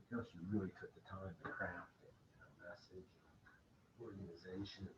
she really took the time to craft it, message, organization,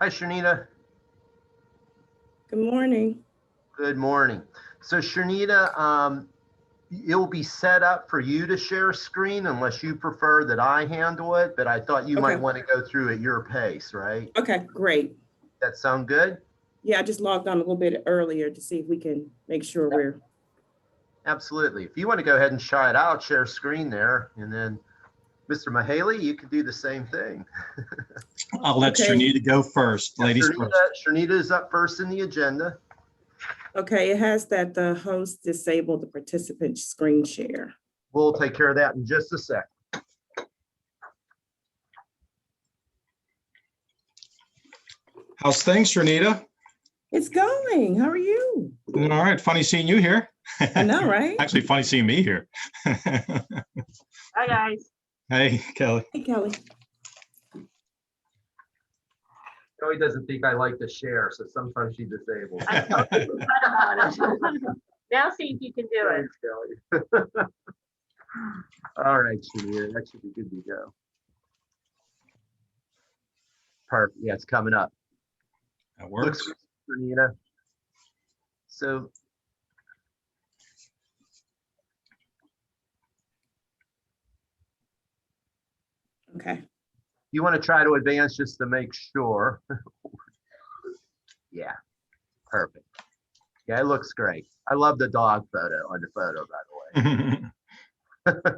Hi, Shanita. Good morning. Good morning. So, Shanita, it'll be set up for you to share screen unless you prefer that I handle it, but I thought you might Okay. want to go through at your pace, right? Okay, great. That sound good? Yeah, I just logged on a little bit earlier to see if we can make sure we're. Absolutely. If you want to go ahead and try it out, share screen there, and then Mr. Mahaley, you can do the same thing. I'll let Okay. Shanita go first. Ladies first. Shanita is up first in the agenda. Okay, it has that the host disabled the participant screen share. We'll take care of that in just a sec. How's things, Shanita? It's going. How are you? All right. Funny seeing you here. I know, right? Actually, funny seeing me here. Hi, guys. Hey, Kelly. Hey, Kelly. Joey doesn't think I like to share, so sometimes she's disabled. I totally forgot about it. Now see if you can do it. Thanks, Kelly. All right, Shanita, that should be good to go. Perfect. Yeah, it's coming up. That works. Looks good, Shanita. So Okay. you want to try to advance just to make sure. Yeah, perfect. Yeah, it looks great. I love the dog photo on the photo, by the way.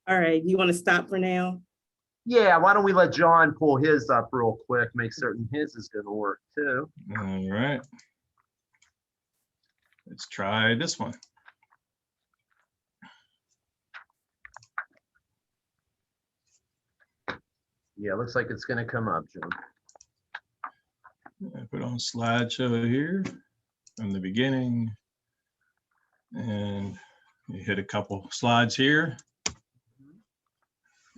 All right. You want to stop for now? Yeah, why don't we let John pull his up real quick, make certain his is going to work too. All right. Let's try this one. Yeah, looks like it's going to come up, John. I put on slideshow here from the beginning. And you hit a couple slides here.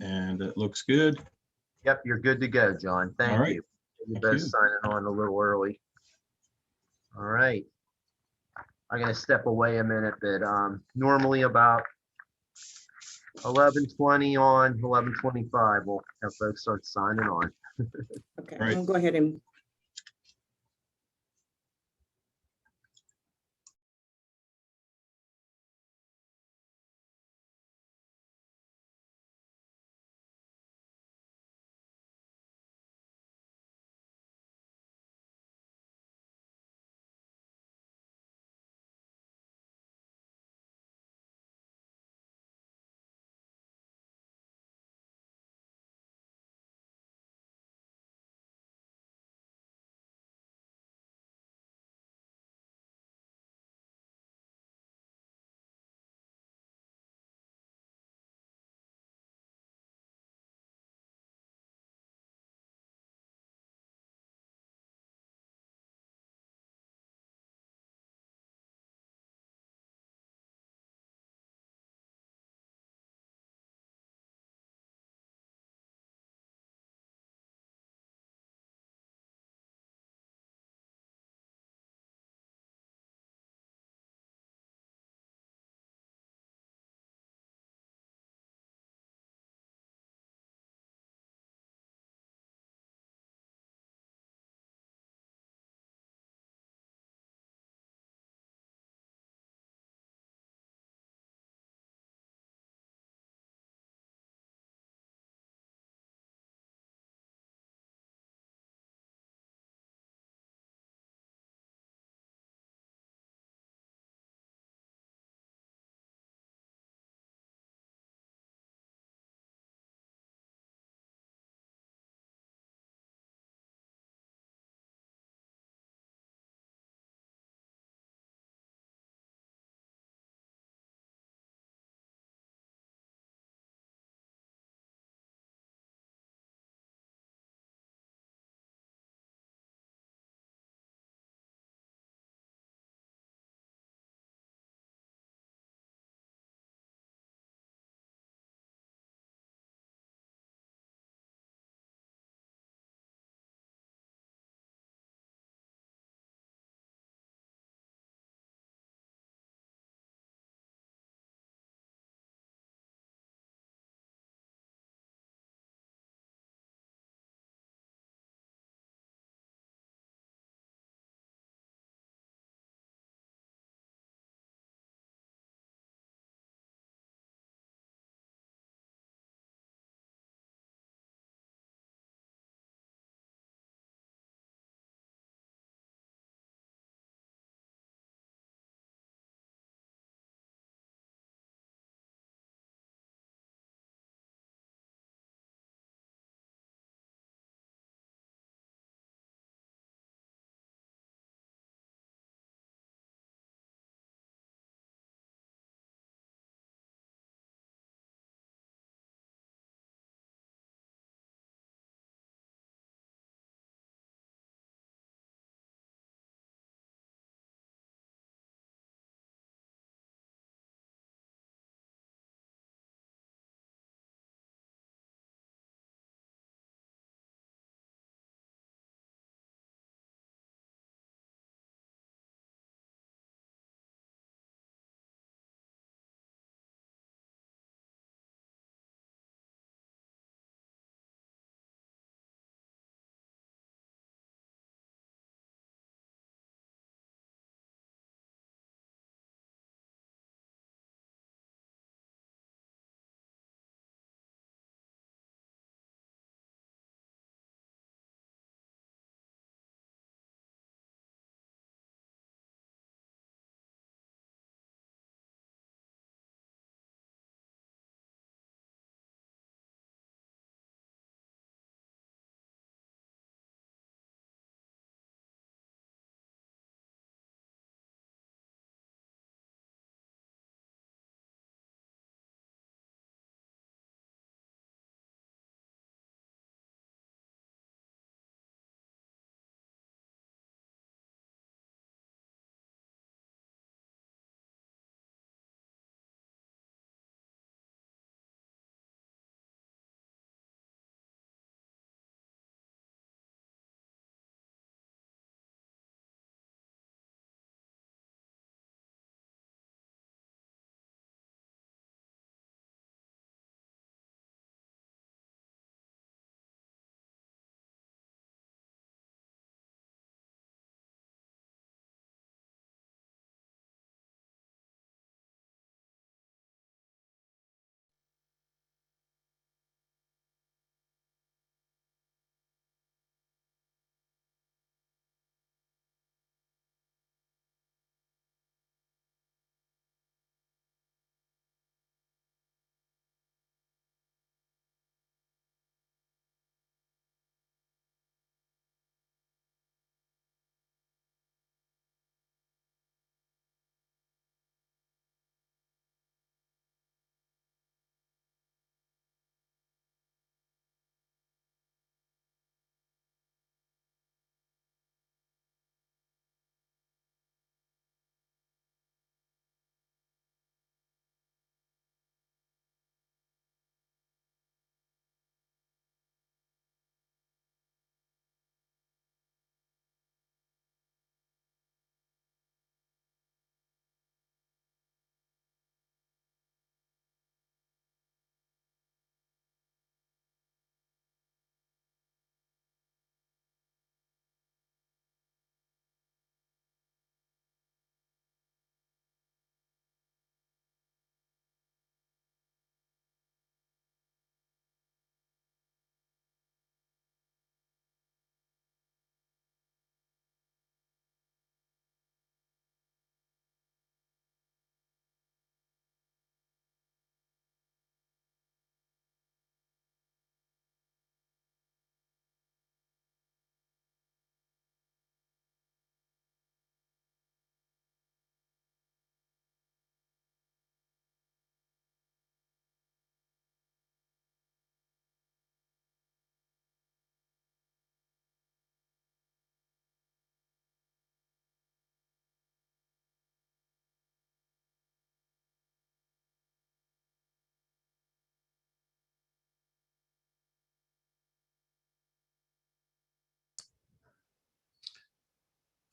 And it looks good. Yep, you're good to go, John. Thank All right. you. You Thank both you. signing on a little early. All right. I'm going to step away a minute, but normally about 11:20 on 11:25, we'll have folks start signing on. Okay. Right. I'm going to go ahead and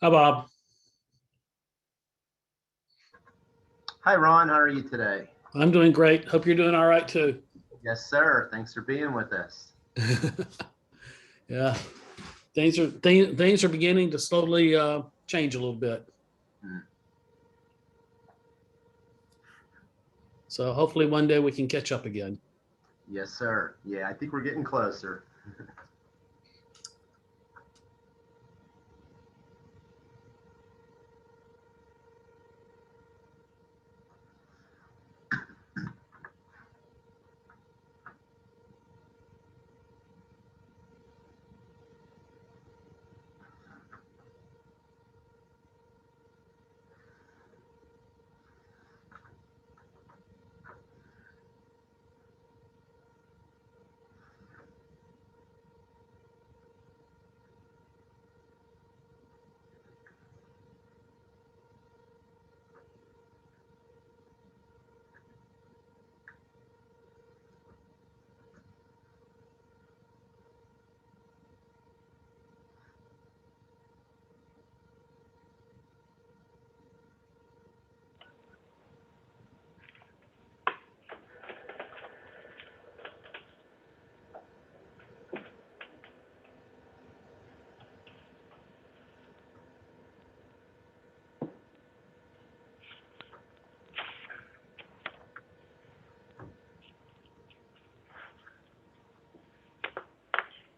Hi, Bob. Hi, Ron. How are you today? I'm doing great. Hope you're doing all right too. Yes, sir. Thanks for being with us. Yeah, things are beginning to slowly change a little bit. Hmm. So hopefully one day we can catch up again. Yes, sir. Yeah, I think we're getting closer.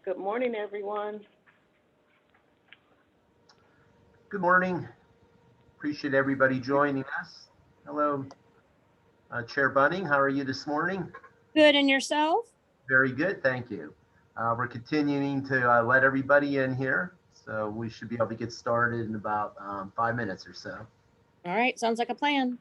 Good morning, everyone. Good morning. Appreciate everybody joining us. Hello, Chair Bunning. How are you this morning? Good, and yourself? Very good, thank you. We're continuing to let everybody in here, so we should be able to get started in about 5 minutes or so. All right, sounds like a plan.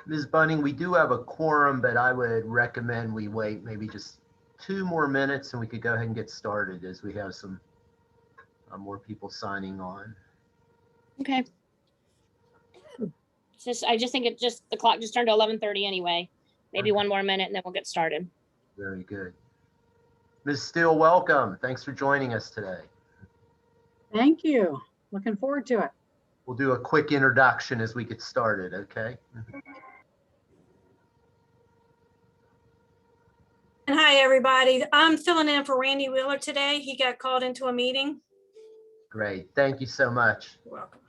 Ms. Bunning, we do have a quorum, but I would recommend we wait maybe just 2 more minutes and we could go ahead and get started as we have some more people signing on. Okay. I just think the clock just turned to 11:30 anyway. Maybe one more minute and then we'll get started. Very good. Ms. Steele, welcome. Thanks for joining us today. Thank you. Looking forward to it. We'll do a quick introduction as we get started, okay? And hi, everybody. I'm filling in for Randy Wheeler today. He got called into a meeting. Great. Thank you so much. You're welcome.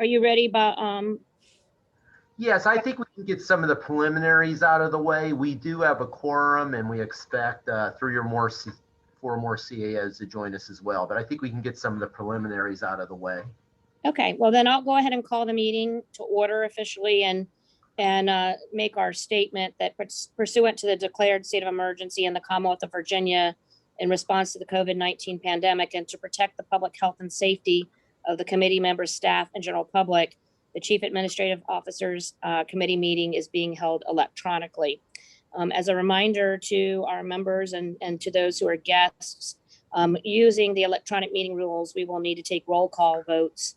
Are you ready, Bob? Yes, I think we can get some of the preliminaries out of the way. We do have a quorum and we expect 4 more CAOs to join us as well. But I think we can get some of the preliminaries out of the way. Okay, well then I'll go ahead and call the meeting to order officially and make our statement that pursuant to the declared state of emergency in the Commonwealth of Virginia in response to the COVID-19 pandemic and to protect the public health and safety of the committee members, staff, and general public, the Chief Administrative Officer's committee meeting is being held electronically. As a reminder to our members and to those who are guests, using the electronic meeting rules, we will need to take roll call votes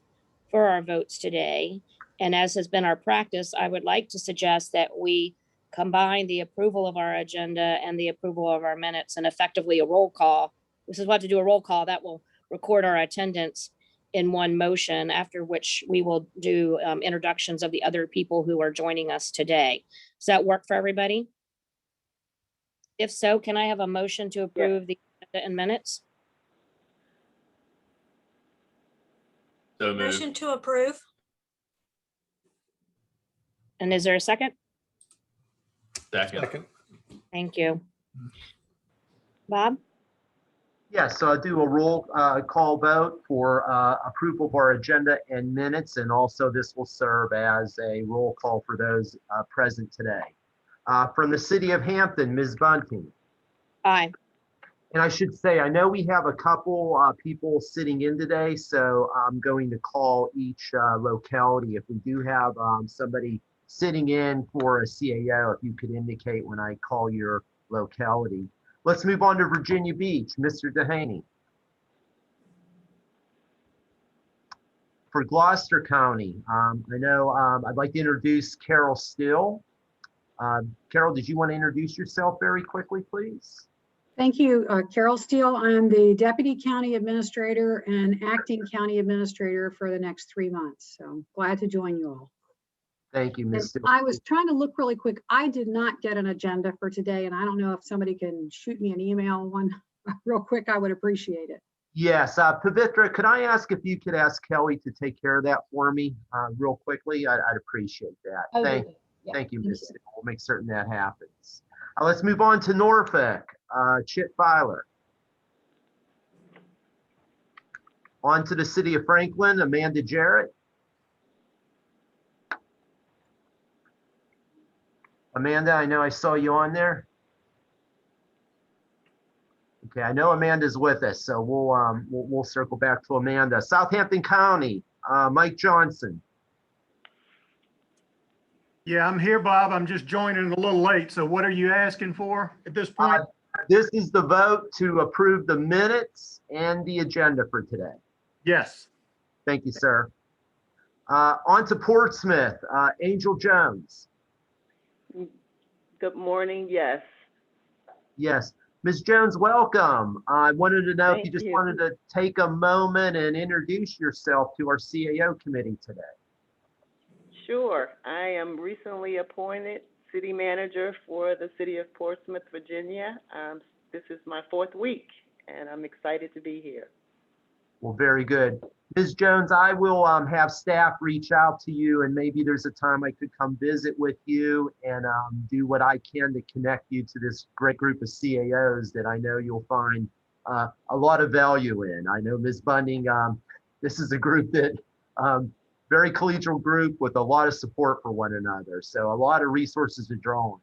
for our votes today. And as has been our practice, I would like to suggest that we combine the approval of our agenda and the approval of our minutes and effectively a roll call. This is what to do a roll call that will record our attendance in one motion, after which we will do introductions of the other people who are joining us today. Does that work for everybody? If so, can I have a motion to approve the agenda and minutes? So moved. Motion to approve. And is there a second? Second. Thank you. Bob? Yes, so I'll do a roll call vote for approval of our agenda and minutes, and also this will serve as a roll call for those present today. From the city of Hampton, Ms. Bunting. Aye. And I should say, I know we have a couple people sitting in today, so I'm going to call each locality. If we do have somebody sitting in for a CAO, if you could indicate when I call your locality. Let's move on to Virginia Beach, Mr. Dehaney. For Gloucester County, I know I'd like to introduce Carol Still. Carol, did you want to introduce yourself very quickly, please? Thank you, Carol Steele. I'm the Deputy County Administrator and Acting County Administrator for the next 3 months. So glad to join you all. Thank you, Ms. Still. I was trying to look really quick. I did not get an agenda for today, and I don't know if somebody can shoot me an email one real quick. I would appreciate it. Yes, Pavitra, could I ask if you could ask Kelly to take care of that for me real quickly? I'd appreciate that. Thank you, Ms. Still. We'll make certain that happens. Let's move on to Norfolk, Chip Filer. On to the city of Franklin, Amanda Jarrett. Amanda, I know I saw you on there. Okay, I know Amanda's with us, so we'll circle back to Amanda. Southampton County, Mike Johnson. Yeah, I'm here, Bob. I'm just joining a little late. So what are you asking for at this point? This is the vote to approve the minutes and the agenda for today. Yes. Thank you, sir. On to Portsmouth, Angel Jones. Good morning, yes. Yes. Ms. Jones, welcome. I wanted to know if Thank you just you. wanted to take a moment and introduce yourself to our CAO committee today. Sure. I am recently appointed city manager for the city of Portsmouth, Virginia. This is my 4th week, and I'm excited to be here. Well, very good. Ms. Jones, I will have staff reach out to you, and maybe there's a time I could come visit with you and do what I can to connect you to this great group of CAOs that I know you'll find a lot of value in. I know Ms. Bunting, this is a group that, very collegial group with a lot of support for one another. So a lot of resources to draw on.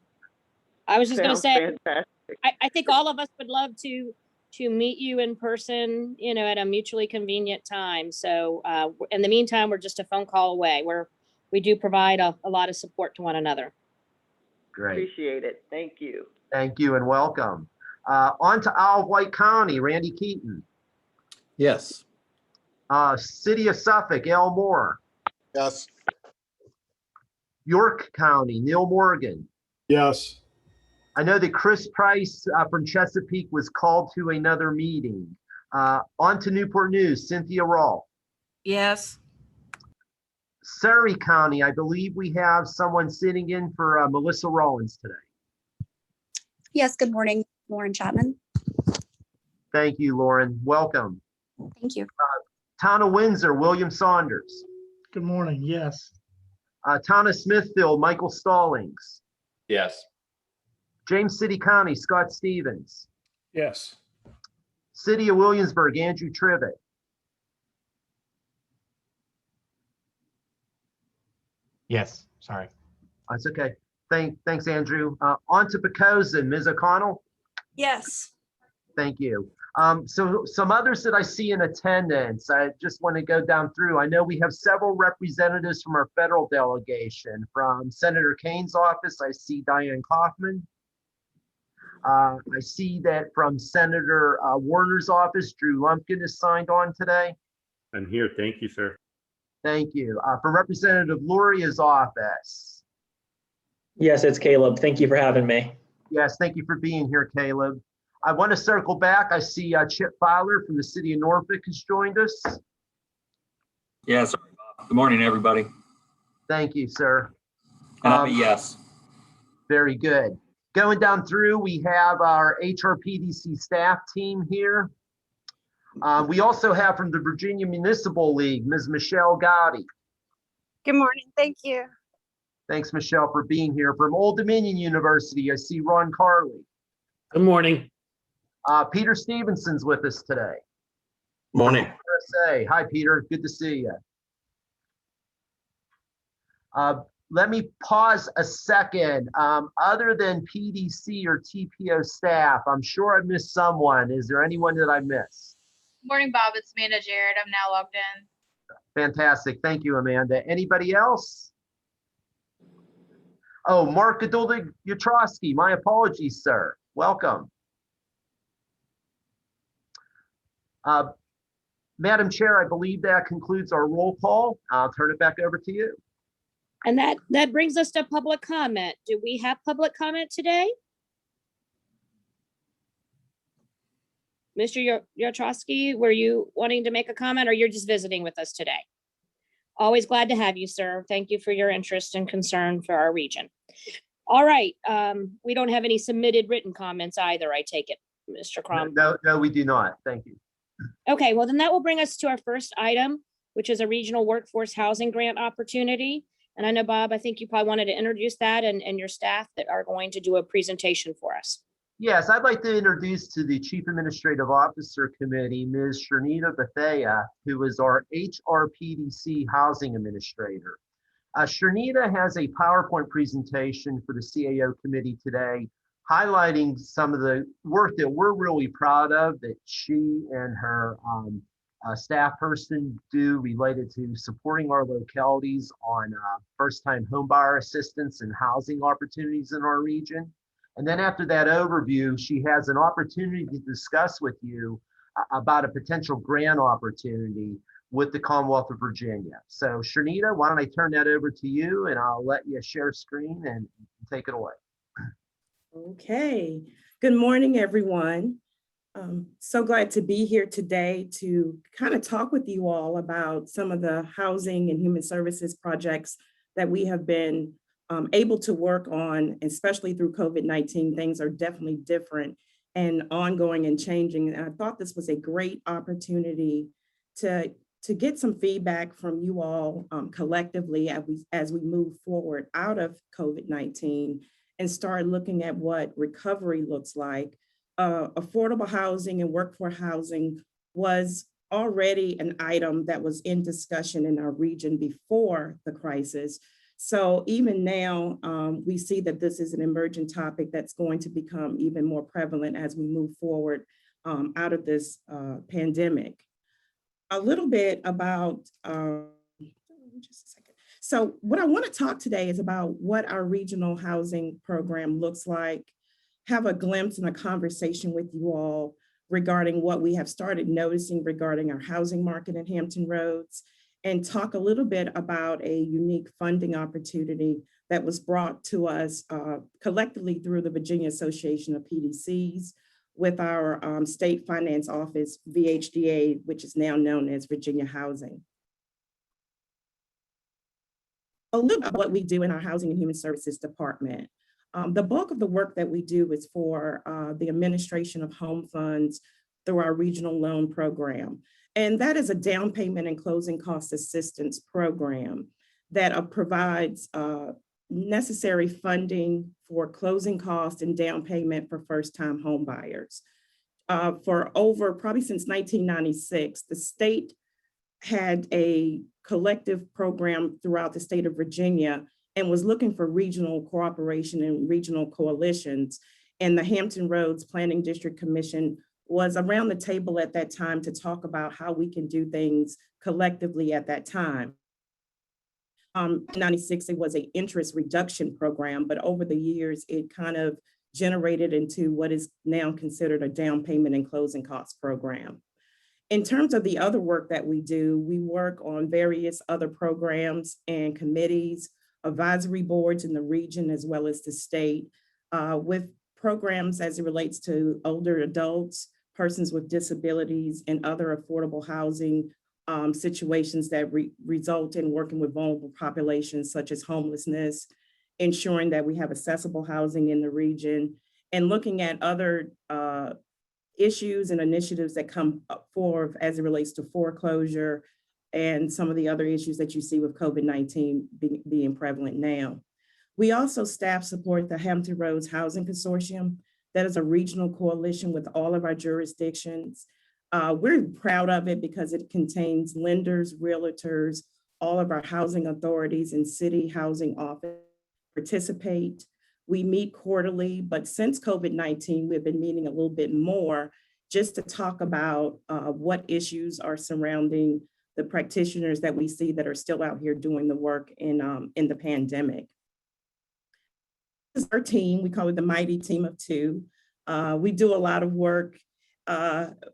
I was just going to Sounds say, fantastic. I think all of us would love to meet you in person, at a mutually convenient time. So in the meantime, we're just a phone call away. We do provide a lot of support to one another. Great. Appreciate it. Thank you. Thank you and welcome. On to Isle of Wight County, Randy Keaton. Yes. City of Suffolk, Al Moore. Yes. York County, Neil Morgan. Yes. I know that Chris Price from Chesapeake was called to another meeting. On to Newport News, Cynthia Rawl. Yes. Surrey County, I believe we have someone sitting in for Melissa Rollins today. Yes, good morning, Lauren Chapman. Thank you, Lauren. Welcome. Thank you. Town of Windsor, William Saunders. Good morning. Yes. Town of Smithfield, Michael Stallings. Yes. James City County, Scott Stevens. Yes. City of Williamsburg, Andrew Trivett. Yes, sorry. That's okay. Thanks, Andrew. On to Pecosa, Ms. O'Connell. Yes. Thank you. So some others that I see in attendance, I just want to go down through. I know we have several representatives from our federal delegation. From Senator Kane's office, I see Diane Kaufman. I see that from Senator Warner's office, Drew Lumpkin is signed on today. I'm here. Thank you, sir. Thank you. For Representative Luria's office. Yes, it's Caleb. Thank you for having me. Yes, thank you for being here, Caleb. I want to circle back. I see Chip Fowler from the city of Norfolk has joined us. Yeah, sorry, Bob. Good morning, everybody. Thank you, sir. And I'm a yes. Very good. Going down through, we have our HRPDC staff team here. We also have from the Virginia Municipal League, Ms. Michelle Gotti. Good morning. Thank you. Thanks, Michelle, for being here. From Old Dominion University, I see Ron Carley. Good morning. Peter Stevenson's with us today. Morning. USA. Hi, Peter. Good to see you. Let me pause a second. Other than PDC or TPO staff, I'm sure I missed someone. Is there anyone that I missed? Morning, Bob. It's Amanda Jared. I'm now logged in. Fantastic. Thank you, Amanda. Anybody else? Oh, Mark Gadulda-Yatrowski. My apologies, sir. Welcome. Madam Chair, I believe that concludes our roll call. I'll turn it back over to you. And that brings us to public comment. Do we have public comment today? Mr. Yatrowski, were you wanting to make a comment or you're just visiting with us today? Always glad to have you, sir. Thank you for your interest and concern for our region. All right, we don't have any submitted written comments either, I take it, Mr. Crum. No, we do not. Thank you. Okay, well then that will bring us to our first item, which is a regional workforce housing grant opportunity. And I know, Bob, I think you probably wanted to introduce that and your staff that are going to do a presentation for us. Yes, I'd like to introduce to the Chief Administrative Officer Committee, Ms. Sharnita Bethea, who is our HRPDC Housing Administrator. Sharnita has a PowerPoint presentation for the CAO Committee today, highlighting some of the work that we're really proud of that she and her staff person do related to supporting our localities on first-time homebuyer assistance and housing opportunities in our region. And then after that overview, she has an opportunity to discuss with you about a potential grant opportunity with the Commonwealth of Virginia. So Sharnita, why don't I turn that over to you and I'll let you share screen and take it away. Okay, good morning, everyone. So glad to be here today to kind of talk with you all about some of the housing and human services projects that we have been able to work on, especially through COVID-19. Things are definitely different and ongoing and changing. And I thought this was a great opportunity to get some feedback from you all collectively as we move forward out of COVID-19 and start looking at what recovery looks like. Affordable housing and workforce housing was already an item that was in discussion in our region before the crisis. So even now, we see that this is an emerging topic that's going to become even more prevalent as we move forward out of this pandemic. A little bit about, just a second. So what I want to talk today is about what our regional housing program looks like, have a glimpse and a conversation with you all regarding what we have started noticing regarding our housing market in Hampton Roads, and talk a little bit about a unique funding opportunity that was brought to us collectively through the Virginia Association of PDCs with our state finance office, VHDA, which is now known as Virginia Housing. A little about what we do in our Housing and Human Services Department. The bulk of the work that we do is for the administration of home funds through our regional loan program. And that is a down payment and closing cost assistance program that provides necessary funding for closing costs and down payment for first-time home buyers. For over, probably since 1996, the state had a collective program throughout the state of Virginia and was looking for regional cooperation and regional coalitions. And the Hampton Roads Planning District Commission was around the table at that time to talk about how we can do things collectively at that time. 96, it was an interest reduction program, but over the years, it kind of generated into what is now considered a down payment and closing costs program. In terms of the other work that we do, we work on various other programs and committees, advisory boards in the region as well as the state, with programs as it relates to older adults, persons with disabilities, and other affordable housing situations that result in working with vulnerable populations such as homelessness, ensuring that we have accessible housing in the region, and looking at other issues and initiatives that come forward as it relates to foreclosure and some of the other issues that you see with COVID-19 being prevalent now. We also staff support the Hampton Roads Housing Consortium. That is a regional coalition with all of our jurisdictions. We're proud of it because it contains lenders, realtors, all of our housing authorities and city housing office participate. We meet quarterly, but since COVID-19, we've been meeting a little bit more just to talk about what issues are surrounding the practitioners that we see that are still out here doing the work in the pandemic. This is our team. We call it the Mighty Team of Two. We do a lot of work.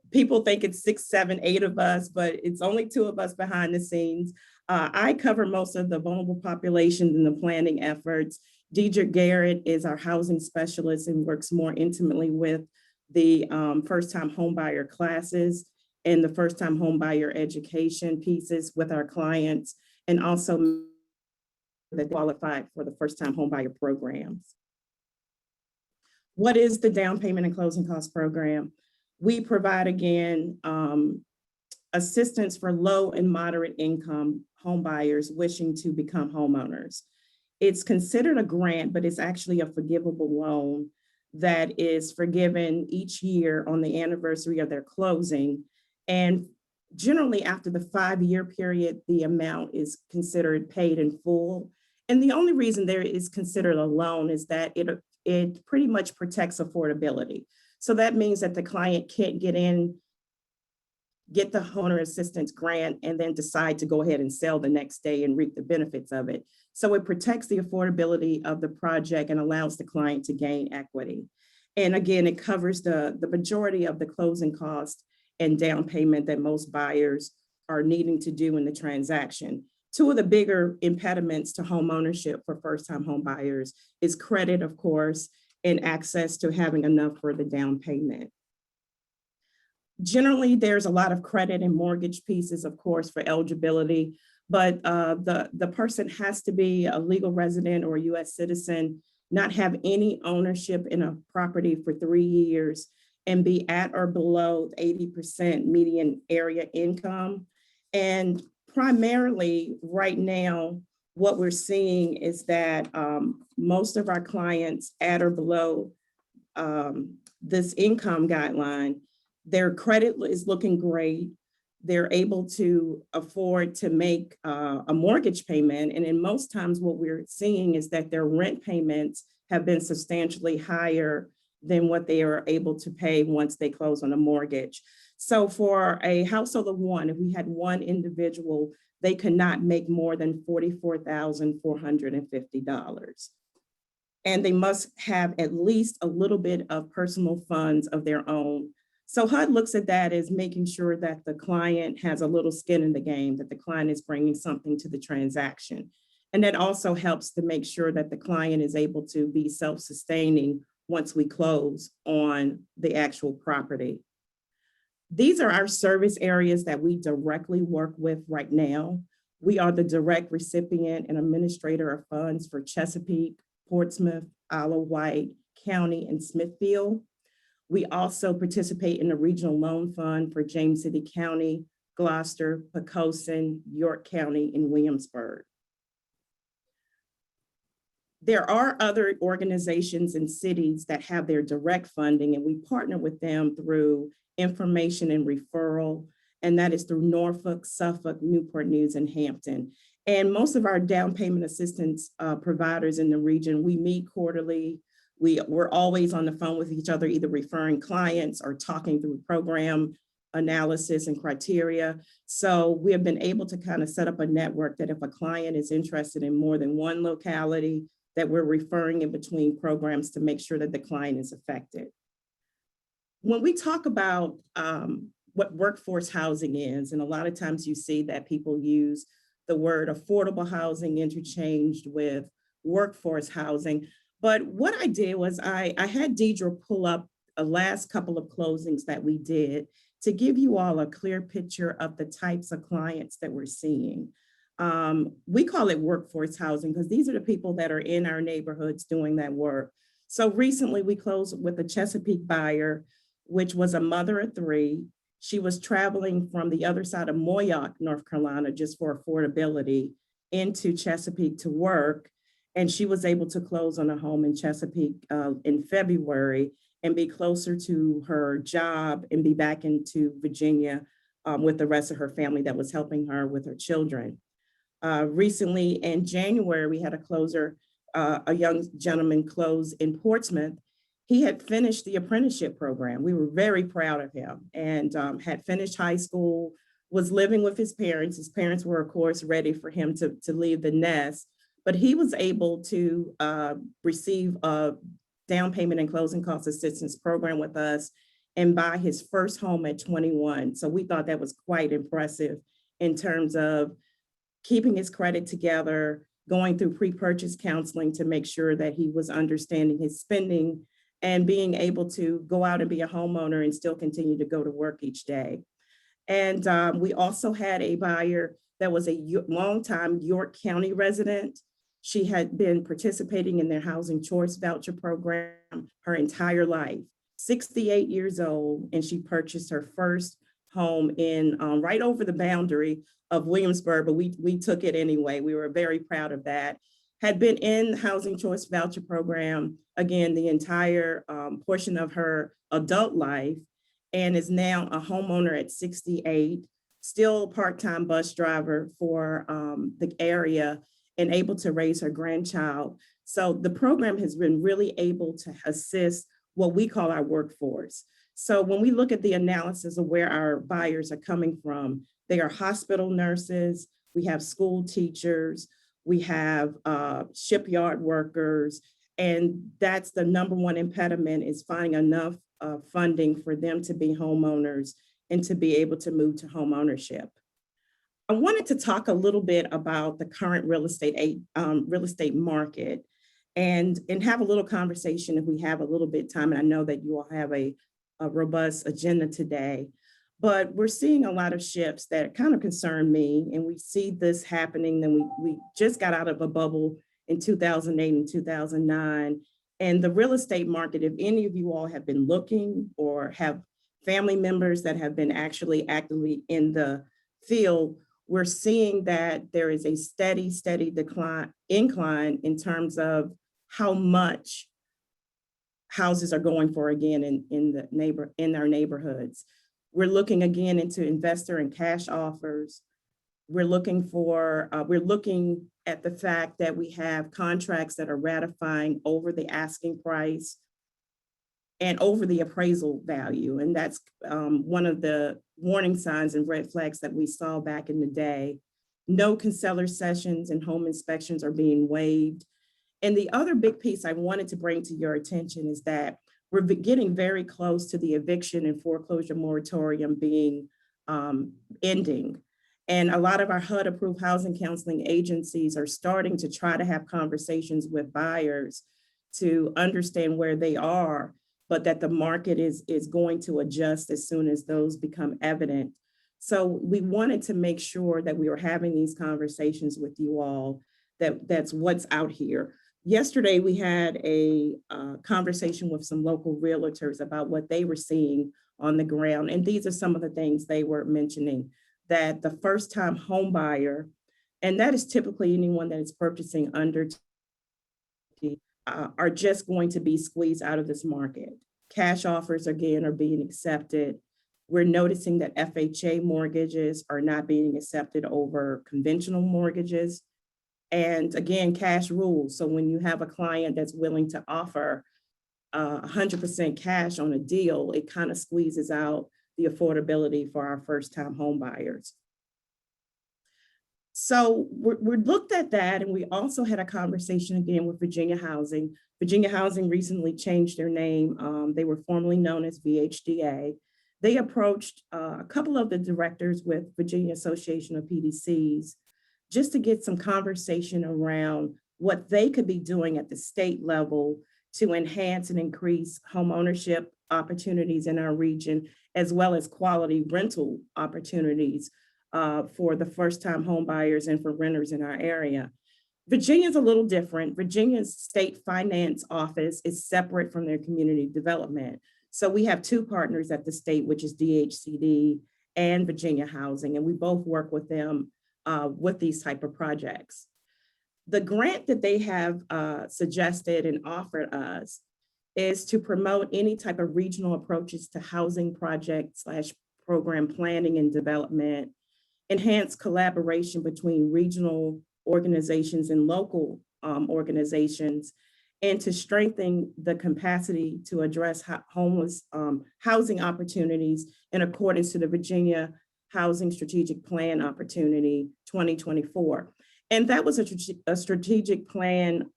People think it's 6, 7, 8 of us, but it's only 2 of us behind the scenes. I cover most of the vulnerable populations in the planning efforts. Deidre Garrett is our housing specialist and works more intimately with the first-time homebuyer classes and the first-time homebuyer education pieces with our clients, and also that qualified for the first-time homebuyer programs. What is the down payment and closing cost program? We provide, again, assistance for low and moderate income homebuyers wishing to become homeowners. It's considered a grant, but it's actually a forgivable loan that is forgiven each year on the anniversary of their closing. And generally after the 5-year period, the amount is considered paid in full. And the only reason there is considered a loan is that it pretty much protects affordability. So that means that the client can't get the homeowner assistance grant and then decide to go ahead and sell the next day and reap the benefits of it. So it protects the affordability of the project and allows the client to gain equity. And again, it covers the majority of the closing costs and down payment that most buyers are needing to do in the transaction. 2 of the bigger impediments to home ownership for first-time home buyers is credit, of course, and access to having enough for the down payment. Generally, there's a lot of credit and mortgage pieces, of course, for eligibility, but the person has to be a legal resident or a US citizen, not have any ownership in a property for 3 years, and be at or below 80% median area income. And primarily right now, what we're seeing is that most of our clients at or below this income guideline, their credit is looking great. They're able to afford to make a mortgage payment. And in most times what we're seeing is that their rent payments have been substantially higher than what they are able to pay once they close on a mortgage. So for a household of one, if we had one individual, they could not make more than $44,450. And they must have at least a little bit of personal funds of their own. So HUD looks at that as making sure that the client has a little skin in the game, that the client is bringing something to the transaction. And that also helps to make sure that the client is able to be self-sustaining once we close on the actual property. These are our service areas that we directly work with right now. We are the direct recipient and administrator of funds for Chesapeake, Portsmouth, Isle of Wight County, and Smithfield. We also participate in the Regional Loan Fund for James City County, Gloucester, Poquoson, York County, and Williamsburg. There are other organizations and cities that have their direct funding, and we partner with them through information and referral, and that is through Norfolk, Suffolk, Newport News, and Hampton. And most of our down payment assistance providers in the region, we meet quarterly. We're always on the phone with each other, either referring clients or talking through program analysis and criteria. So we have been able to kind of set up a network that if a client is interested in more than one locality, that we're referring in between programs to make sure that the client is affected. When we talk about what workforce housing is, and a lot of times you see that people use the word affordable housing interchanged with workforce housing. But what I did was I had Deidre pull up a last couple of closings that we did to give you all a clear picture of the types of clients that we're seeing. We call it workforce housing because these are the people that are in our neighborhoods doing that work. So recently we closed with a Chesapeake buyer, which was a mother of three. She was traveling from the other side of Moyock, North Carolina, just for affordability into Chesapeake to work. And she was able to close on a home in Chesapeake in February and be closer to her job and be back into Virginia with the rest of her family that was helping her with her children. Recently in January, we had a closer, a young gentleman close in Portsmouth. He had finished the apprenticeship program. We were very proud of him and had finished high school, was living with his parents. His parents were, of course, ready for him to leave the nest, but he was able to receive a down payment and closing cost assistance program with us and buy his first home at 21. So we thought that was quite impressive in terms of keeping his credit together, going through pre-purchase counseling to make sure that he was understanding his spending and being able to go out and be a homeowner and still continue to go to work each day. And we also had a buyer that was a longtime York County resident. She had been participating in their housing choice voucher program her entire life, 68 years old, and she purchased her first home in right over the boundary of Williamsburg, but we took it anyway. We were very proud of that. Had been in the housing choice voucher program, again, the entire portion of her adult life, and is now a homeowner at 68, still a part-time bus driver for the area and able to raise her grandchild. So the program has been really able to assist what we call our workforce. So when we look at the analysis of where our buyers are coming from, they are hospital nurses, we have school teachers, we have shipyard workers, and that's the number one impediment is finding enough funding for them to be homeowners and to be able to move to home ownership. I wanted to talk a little bit about the current real estate market and have a little conversation if we have a little bit of time. And I know that you all have a robust agenda today, but we're seeing a lot of shifts that kind of concern me. And we see this happening. Then we just got out of a bubble in 2008 and 2009. And the real estate market, if any of you all have been looking or have family members that have been actually actively in the field, we're seeing that there is a steady incline in terms of how much houses are going for again in our neighborhoods. We're looking again into investor and cash offers. We're looking at the fact that we have contracts that are ratifying over the asking price and over the appraisal value. And that's one of the warning signs and red flags that we saw back in the day. No consular sessions and home inspections are being waived. And the other big piece I wanted to bring to your attention is that we're getting very close to the eviction and foreclosure moratorium being ending. And a lot of our HUD-approved housing counseling agencies are starting to try to have conversations with buyers to understand where they are, but that the market is going to adjust as soon as those become evident. So we wanted to make sure that we were having these conversations with you all, that's what's out here. Yesterday, we had a conversation with some local realtors about what they were seeing on the ground. And these are some of the things they were mentioning. that the first-time home buyer, and that is typically anyone that is purchasing under are just going to be squeezed out of this market. Cash offers, again, are being accepted. We're noticing that FHA mortgages are not being accepted over conventional mortgages. And again, cash rules. So when you have a client that's willing to offer 100% cash on a deal, it kind of squeezes out the affordability for our first-time home buyers. So we looked at that, and we also had a conversation again with Virginia Housing. Virginia Housing recently changed their name. They were formerly known as VHDA. They approached a couple of the directors with Virginia Association of PDCs just to get some conversation around what they could be doing at the state level to enhance and increase home ownership opportunities in our region, as well as quality rental opportunities for the first-time home buyers and for renters in our area. Virginia's a little different. Virginia's state finance office is separate from their community development. So we have two partners at the state, which is DHCD and Virginia Housing, and we both work with them with these type of projects. The grant that they have suggested and offered us is to promote any type of regional approaches to housing project / program planning and development, enhance collaboration between regional organizations and local organizations, and to strengthen the capacity to address homeless housing opportunities in accordance to the Virginia Housing Strategic Plan Opportunity 2024. And that was a strategic plan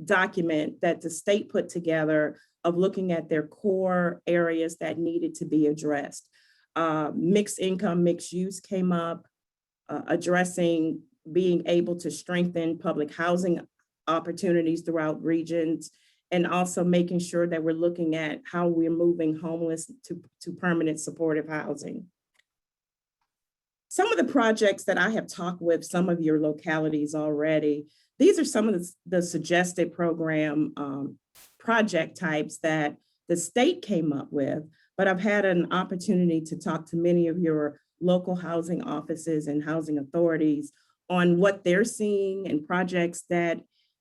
document that the state put together of looking at their core areas that needed to be addressed. Mixed income, mixed use came up, addressing being able to strengthen public housing opportunities throughout regions, and also making sure that we're looking at how we're moving homeless to permanent supportive housing. Some of the projects that I have talked with some of your localities already, these are some of the suggested program project types that the state came up with, but I've had an opportunity to talk to many of your local housing offices and housing authorities on what they're seeing and projects that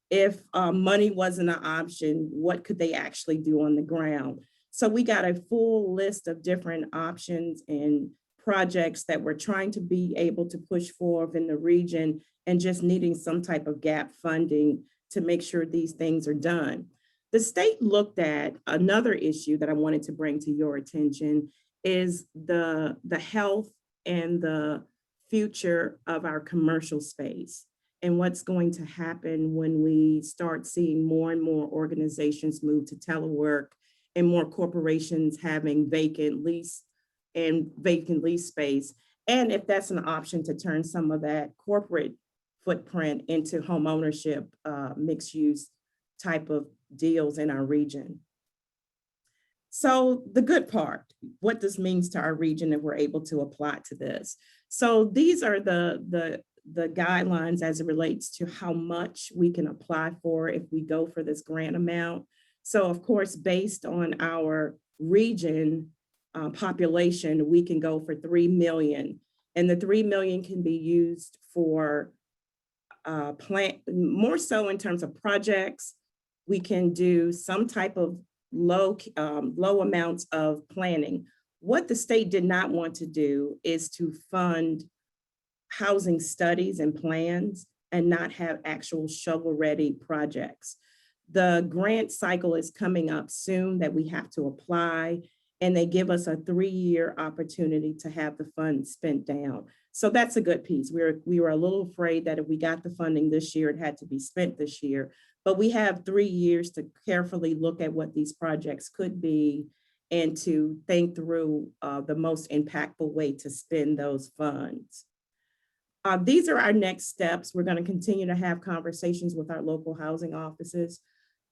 if money wasn't an option, what could they actually do on the ground? So we got a full list of different options and projects that we're trying to be able to push forward in the region and just needing some type of gap funding to make sure these things are done. The state looked at another issue that I wanted to bring to your attention is the health and the future of our commercial space and what's going to happen when we start seeing more and more organizations move to telework and more corporations having vacant lease space. And if that's an option to turn some of that corporate footprint into home ownership, mixed use type of deals in our region. So the good part, what this means to our region if we're able to apply to this. So these are the guidelines as it relates to how much we can apply for if we go for this grant amount. So of course, based on our region population, we can go for 3 million. And the 3 million can be used for more so in terms of projects. We can do some type of low amounts of planning. What the state did not want to do is to fund housing studies and plans and not have actual shovel-ready projects. The grant cycle is coming up soon that we have to apply, and they give us a 3-year opportunity to have the funds spent down. So that's a good piece. We were a little afraid that if we got the funding this year, it had to be spent this year. But we have 3 years to carefully look at what these projects could be and to think through the most impactful way to spend those funds. These are our next steps. We're going to continue to have conversations with our local housing offices.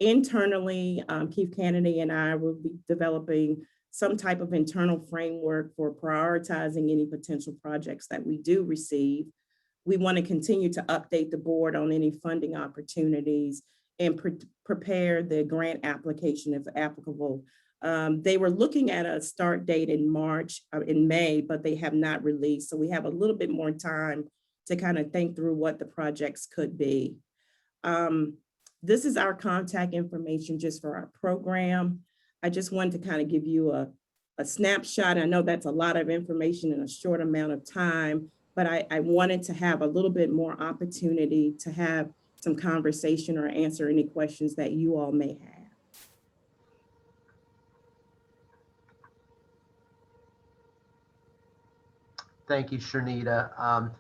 Internally, Keith Kennedy and I will be developing some type of internal framework for prioritizing any potential projects that we do receive. We want to continue to update the board on any funding opportunities and prepare the grant application if applicable They were looking at a start date in May, but they have not released. So we have a little bit more time to kind of think through what the projects could be. This is our contact information just for our program. I just wanted to kind of give you a snapshot. I know that's a lot of information in a short amount of time, but I wanted to have a little bit more opportunity to have some conversation or answer any questions that you all may have. Thank you, Sharnita.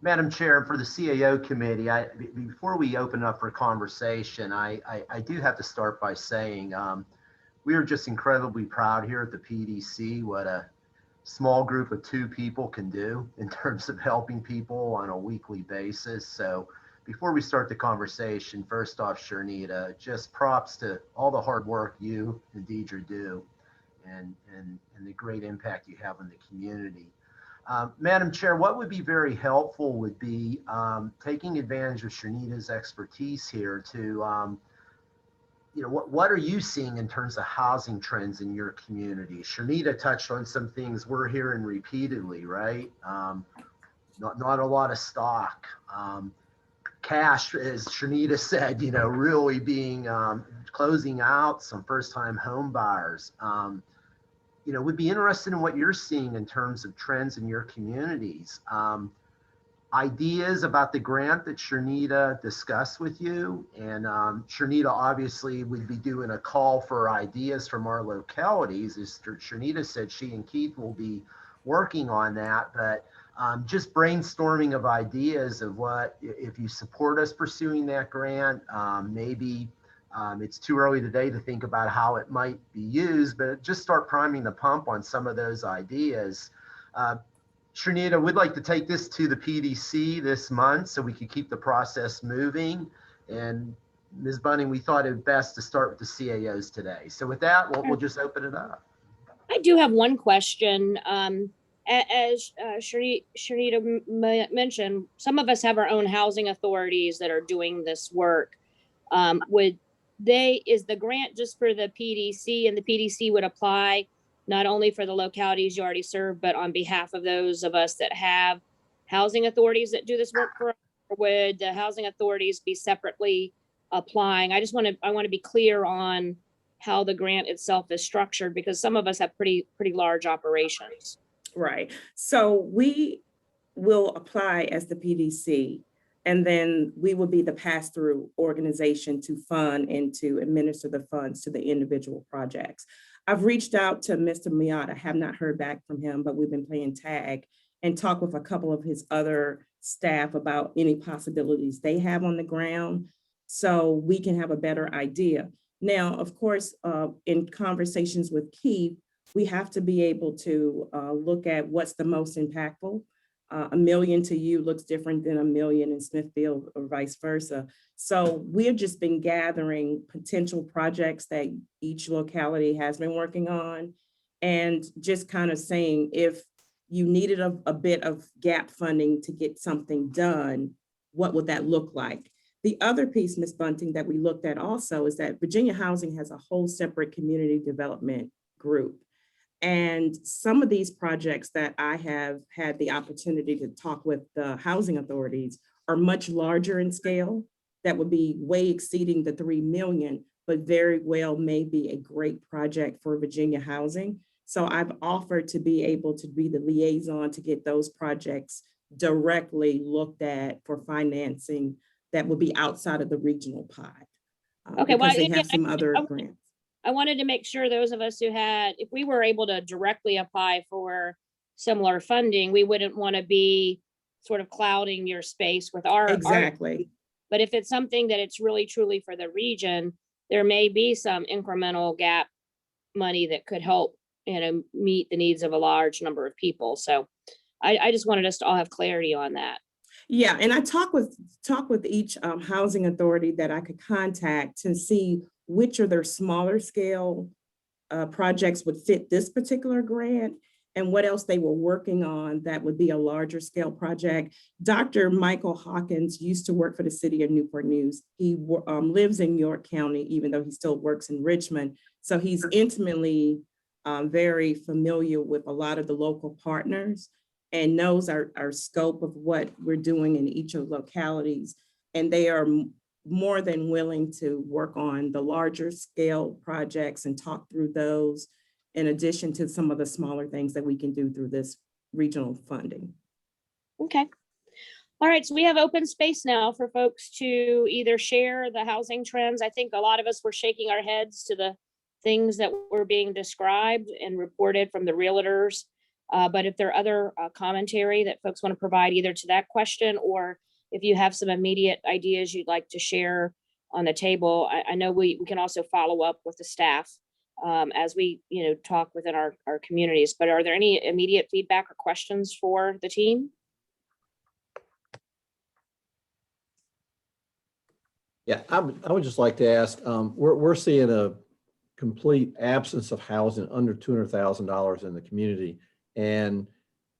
Madam Chair, for the CAO committee, before we open up for conversation, I do have to start by saying we are just incredibly proud here at the PDC what a small group of 2 people can do in terms of helping people on a weekly basis. So before we start the conversation, first off, Sharnita, just props to all the hard work you and Deidre do and the great impact you have on the community. Madam Chair, what would be very helpful would be taking advantage of Sharnita's expertise here to, what are you seeing in terms of housing trends in your community? Sharnita touched on some things we're hearing repeatedly, right? Not a lot of stock. Cash, as Sharnita said, really being closing out some first-time home buyers. Would be interested in what you're seeing in terms of trends in your communities. Ideas about the grant that Sharnita discussed with you. And Sharnita obviously would be doing a call for ideas from our localities. As Sharnita said, she and Keith will be working on that, but just brainstorming of ideas of what, if you support us pursuing that grant, maybe it's too early today to think about how it might be used, but just start priming the pump on some of those ideas. Sharnita, we'd like to take this to the PDC this month so we could keep the process moving. And Ms. Bunning, we thought it best to start with the CAOs today. So with that, we'll just open it up. I do have one question. As Sharnita mentioned, some of us have our own housing authorities that are doing this work. Is the grant just for the PDC, and the PDC would apply not only for the localities you already serve, but on behalf of those of us that have housing authorities that do this work for us? Or would the housing authorities be separately applying? I want to be clear on how the grant itself is structured, because some of us have pretty large operations. Right. So we will apply as the PDC, and then we will be the pass-through organization to fund and to administer the funds to the individual projects. I've reached out to Mr. Miata, have not heard back from him, but we've been playing tag and talked with a couple of his other staff about any possibilities they have on the ground so we can have a better idea. Now, of course, in conversations with Keith, we have to be able to look at what's the most impactful. $1 million to you looks different than $1 million in Smithfield or vice versa. So we've just been gathering potential projects that each locality has been working on, and just kind of saying, if you needed a bit of gap funding to get something done, what would that look like? The other piece, Ms. Bunting, that we looked at also is that Virginia Housing has a whole separate community development group. And some of these projects that I have had the opportunity to talk with the housing authorities are much larger in scale. That would be way exceeding the 3 million, but very well may be a great project for Virginia Housing. So I've offered to be able to be the liaison to get those projects directly looked at for financing that would be outside of the regional pod. Okay, well, they have some other grants. I wanted to make sure those of us who had, if we were able to directly apply for similar funding, we wouldn't want to be sort of clouding your space with our. Exactly. But if it's something that it's really truly for the region, there may be some incremental gap money that could help, meet the needs of a large number of people. So I just wanted us to all have clarity on that. Yeah, and I talk with each housing authority that I could contact to see which of their smaller scale projects would fit this particular grant, and what else they were working on that would be a larger scale project. Dr. Michael Hawkins used to work for the city of Newport News. He lives in York County, even though he still works in Richmond. So he's intimately very familiar with a lot of the local partners and knows our scope of what we're doing in each of the localities. And they are more than willing to work on the larger scale projects and talk through those, in addition to some of the smaller things that we can do through this regional funding. Okay. All right, so we have open space now for folks to either share the housing trends. I think a lot of us were shaking our heads to the things that were being described and reported from the realtors. But if there are other commentary that folks want to provide either to that question, or if you have some immediate ideas you'd like to share on the table, I know we can also follow up with the staff as we talk within our communities. But are there any immediate feedback or questions for the team? Yeah, I would just like to ask, we're seeing a complete absence of housing under $200,000 in the community. And,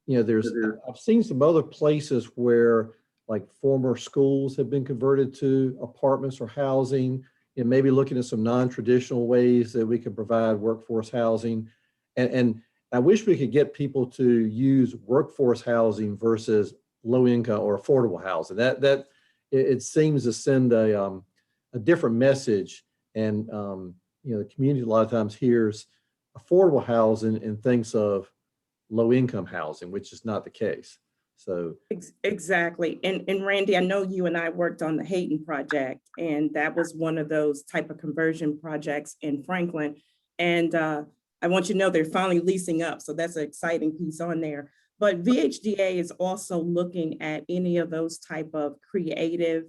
I've seen some other places where like former schools have been converted to apartments or housing, and maybe looking at some non-traditional ways that we can provide workforce housing. And I wish we could get people to use workforce housing versus low income or affordable housing. That it seems to send a different message. And, the community a lot of times hears affordable housing and thinks of low income housing, which is not the case. So exactly. And Randy, I know you and I worked on the Hayden project, and that was one of those type of conversion projects in Franklin. And I want you to know they're finally leasing up. So that's an exciting piece on there. But VHDA is also looking at any of those type of creative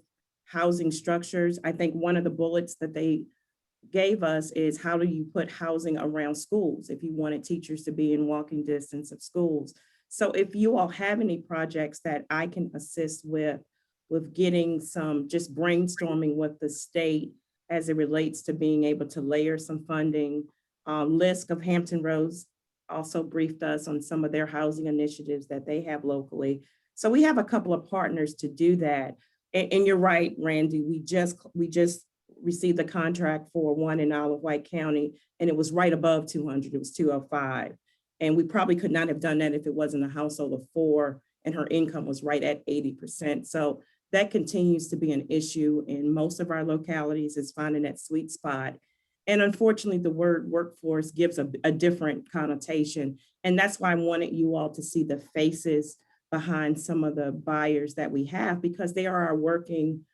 housing structures. I think one of the bullets that they gave us is, how do you put housing around schools if you wanted teachers to be in walking distance of schools? So if you all have any projects that I can assist with getting some, just brainstorming with the state as it relates to being able to layer some funding. LISC of Hampton Roads also briefed us on some of their housing initiatives that they have locally. So we have a couple of partners to do that. And you're right, Randy, we just received the contract for one in Isle of White County, and it was right above 200, it was 205. And we probably could not have done that if it wasn't a household of 4 and her income was right at 80%. So that continues to be an issue in most of our localities, is finding that sweet spot. And unfortunately, the word workforce gives a different connotation. And that's why I wanted you all to see the faces behind some of the buyers that we have, because they are our working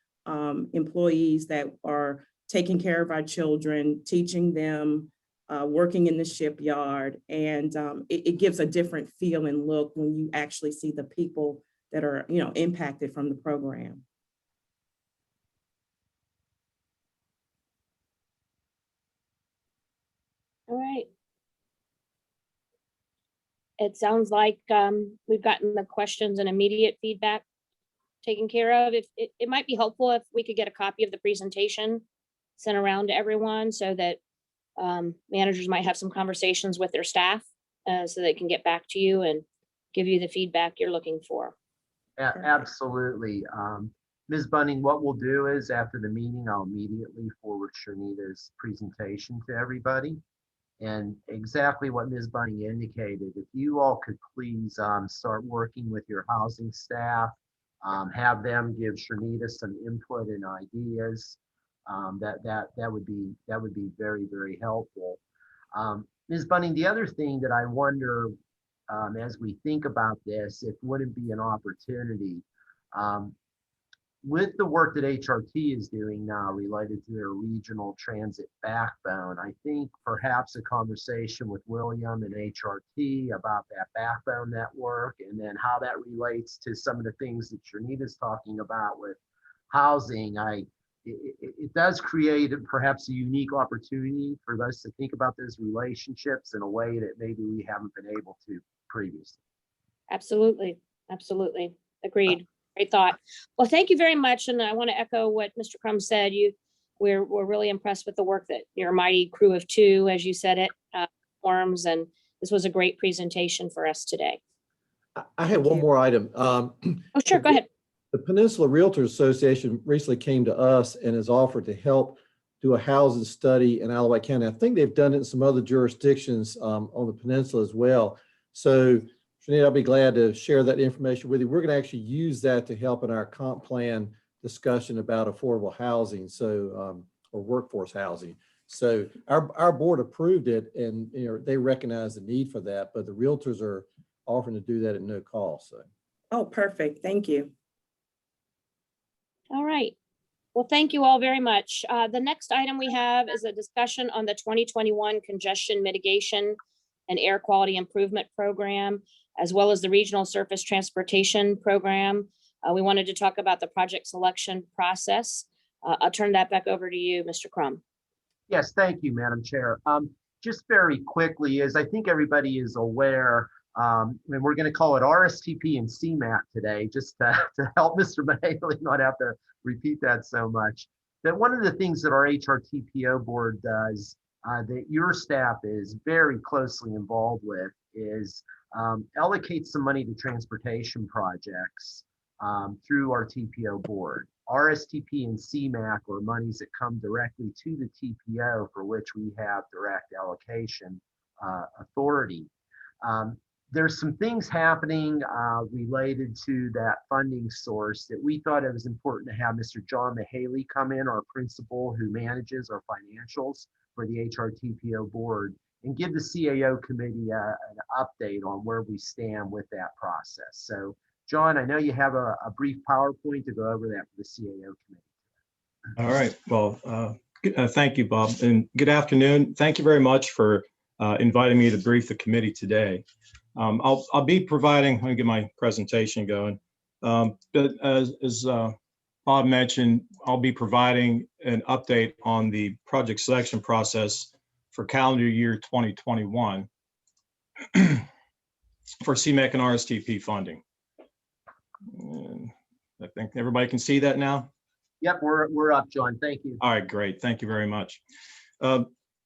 employees that are taking care of our children, teaching them, working in the shipyard. And it gives a different feel and look when you actually see the people that are, impacted from the program. All right. It sounds like we've gotten the questions and immediate feedback taken care of. If it might be helpful if we could get a copy of the presentation sent around to everyone, so that managers might have some conversations with their staff so they can get back to you and give you the feedback you're looking for. Absolutely. Ms. Bunning, what we'll do is after the meeting, I'll immediately forward Sharnita's presentation to everybody. And exactly what Ms. Bunning indicated, if you all could please start working with your housing staff, have them give Sharnita some input and ideas, that would be very, very helpful. Ms. Bunning, the other thing that I wonder as we think about this, it wouldn't be an opportunity with the work that HRT is doing now related to their regional transit backbone. I think perhaps a conversation with William and HRT about that backbone network, and then how that relates to some of the things that Sharnita's talking about with housing. It does create perhaps a unique opportunity for us to think about those relationships in a way that maybe we haven't been able to previously. Absolutely. Absolutely. Agreed. Great thought. Well, thank you very much. And I want to echo what Mr. Crum said. We're really impressed with the work that your mighty crew of 2, as you said it, forms, and this was a great presentation for us today. I had one more item. Oh, sure, go ahead. The Peninsula Realtors Association recently came to us and has offered to help do a housing study in Alawite County. I think they've done it in some other jurisdictions on the peninsula as well. So, Sinead, I'll be glad to share that information with you. We're going to actually use that to help in our comp plan discussion about affordable housing, so or workforce housing. So our board approved it, and they recognize the need for that, but the realtors are offering to do that at no cost. So. Oh, perfect. Thank you. All right. Well, thank you all very much. The next item we have is a discussion on the 2021 Congestion Mitigation and Air Quality Improvement Program, as well as the Regional Surface Transportation Program. We wanted to talk about the project selection process. I'll turn that back over to you, Mr. Crum. Yes, thank you, Madam Chair. Just very quickly, as I think everybody is aware, and we're going to call it RSTP and CMAQ today, just to help Mr. Mahaley not have to repeat that so much. That one of the things that our HRTPO board does, that your staff is very closely involved with, is allocate some money to transportation projects through our TPO board. RSTP and CMAQ are monies that come directly to the TPO, for which we have direct allocation authority. There's some things happening related to that funding source that we thought it was important to have Mr. John Mahaley come in, our principal who manages our financials for the HRTPO board, and give the CAO committee an update on where we stand with that process. So, John, I know you have a brief PowerPoint to go over that for the CAO committee. All right. Well, thank you, Bob, and good afternoon. Thank you very much for inviting me to brief the committee today. I'll be providing, let me get my presentation going. But as Bob mentioned, I'll be providing an update on the project selection process for calendar year 2021 for CMAQ and RSTP funding. And I think everybody can see that now. Yep, we're up, John. Thank you. All right, great. Thank you very much.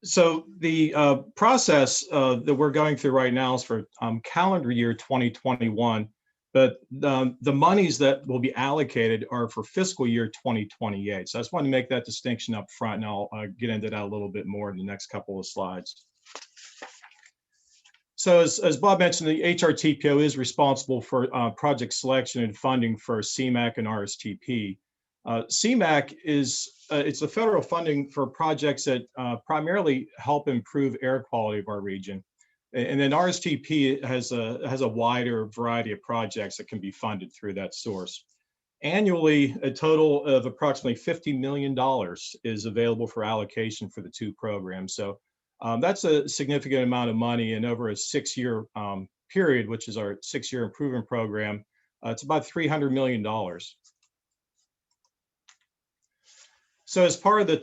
So the process that we're going through right now is for calendar year 2021, but the monies that will be allocated are for fiscal year 2028. So I just wanted to make that distinction up front, and I'll get into that a little bit more in the next couple of slides. So as Bob mentioned, the HRTPO is responsible for project selection and funding for CMAQ and RSTP. CMAQ is it's the federal funding for projects that primarily help improve air quality of our region, and then RSTP has a wider variety of projects that can be funded through that source. Annually, a total of approximately $50 million is available for allocation for the two programs. So that's a significant amount of money, and over a 6-year period, which is our 6-year improvement program, it's about $300 million. So as part of the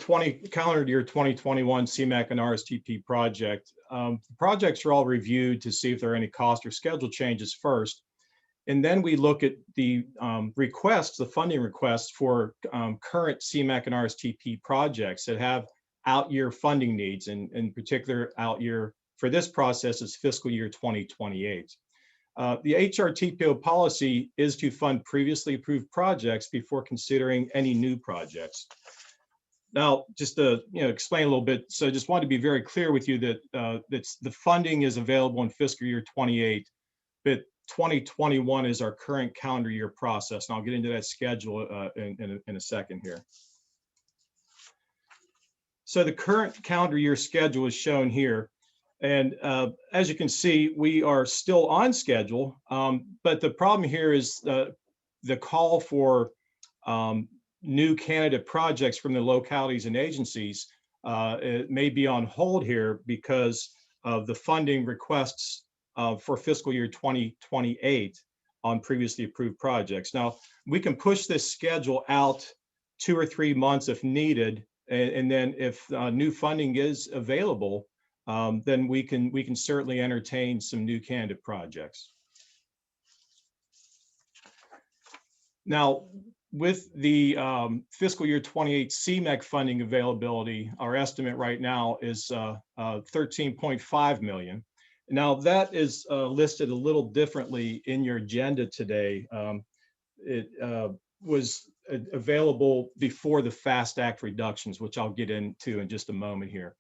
calendar year 2021 CMAQ and RSTP project, the projects are all reviewed to see if there are any cost or schedule changes first. And then we look at the requests, the funding requests for current CMAQ and RSTP projects that have out-year funding needs, and in particular out-year for this process is fiscal year 2028. The HRTPO policy is to fund previously approved projects before considering any new projects. Now, just to explain a little bit, so I just wanted to be very clear with you that the funding is available in fiscal year 28, but 2021 is our current calendar year process, and I'll get into that schedule in a second here. So the current calendar year schedule is shown here, and as you can see, we are still on schedule, but the problem here is the call for new candidate projects from the localities and agencies it may be on hold here because of the funding requests for fiscal year 2028 on previously approved projects. Now, we can push this schedule out 2 or 3 months if needed, and then if new funding is available, then we can certainly entertain some new candidate projects. Now, with the fiscal year 28 CMAQ funding availability, our estimate right now is $13.5 million. Now that is listed a little differently in your agenda today. It was available before the FAST Act reductions, which I'll get into in just a moment here.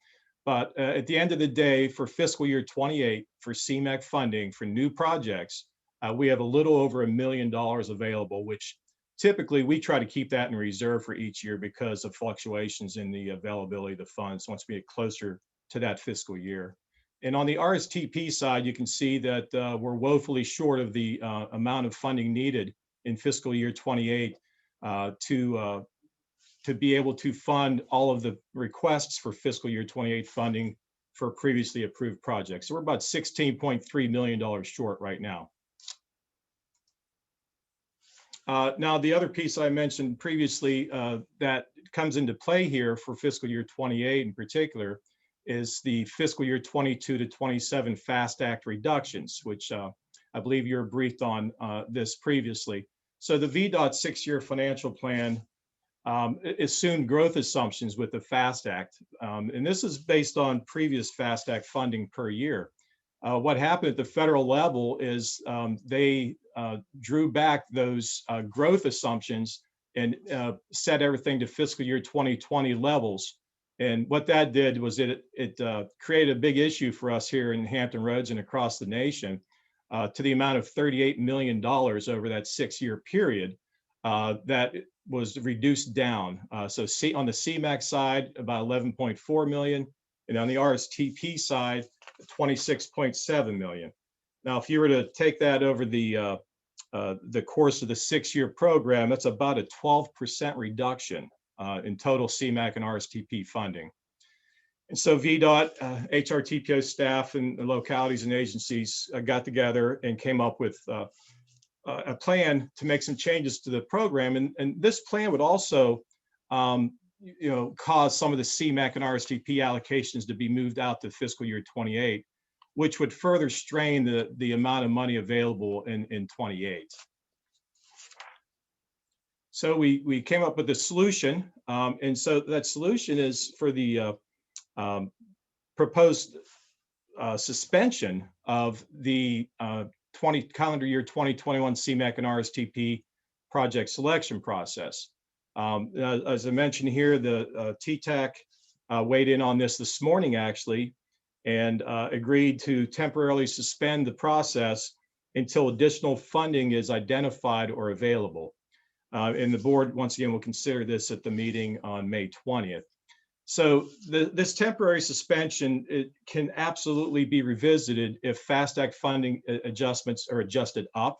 But at the end of the day, for fiscal year 28, for CMAQ funding for new projects, we have a little over $1 million available, which typically we try to keep that in reserve for each year because of fluctuations in the availability of the funds once we get closer to that fiscal year. And on the RSTP side, you can see that we're woefully short of the amount of funding needed in fiscal year 28 to be able to fund all of the requests for fiscal year 28 funding for previously approved projects. So we're about $16.3 million short right now. Now, the other piece I mentioned previously that comes into play here for fiscal year 28 in particular is the fiscal year 22 to 27 FAST Act reductions, which I believe you're briefed on this previously. So the VDOT 6-year financial plan assumed growth assumptions with the FAST Act. And this is based on previous FAST Act funding per year. What happened at the federal level is they drew back those growth assumptions and set everything to fiscal year 2020 levels. And what that did was it created a big issue for us here in Hampton Roads and across the nation to the amount of $38 million over that 6-year period that was reduced down. So on the CMAQ side, about 11.4 million, and on the RSTP side, 26.7 million. Now, if you were to take that over the course of the 6-year program, that's about a 12% reduction in total CMAQ and RSTP funding. And so VDOT, HRTPO staff and the localities and agencies got together and came up with a plan to make some changes to the program. And this plan would also cause some of the CMAQ and RSTP allocations to be moved out to fiscal year 28, which would further strain the amount of money available in 28. So we came up with a solution. And so that solution is for the proposed suspension of the calendar year 2021 CMAQ and RSTP project selection process. As I mentioned here, the TTAC weighed in on this morning actually, and agreed to temporarily suspend the process until additional funding is identified or available. And the board, once again, will consider this at the meeting on May 20th. So this temporary suspension, it can absolutely be revisited if FAST Act funding adjustments are adjusted up,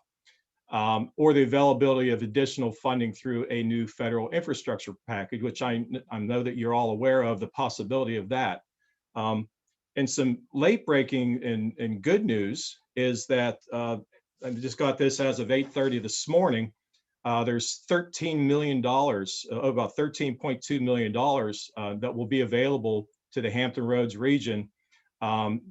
or the availability of additional funding through a new federal infrastructure package, which I know that you're all aware of the possibility of that. And some late breaking and good news is that I just got this as of 8:30 this morning. There's $13 million, about $13.2 million that will be available to the Hampton Roads region,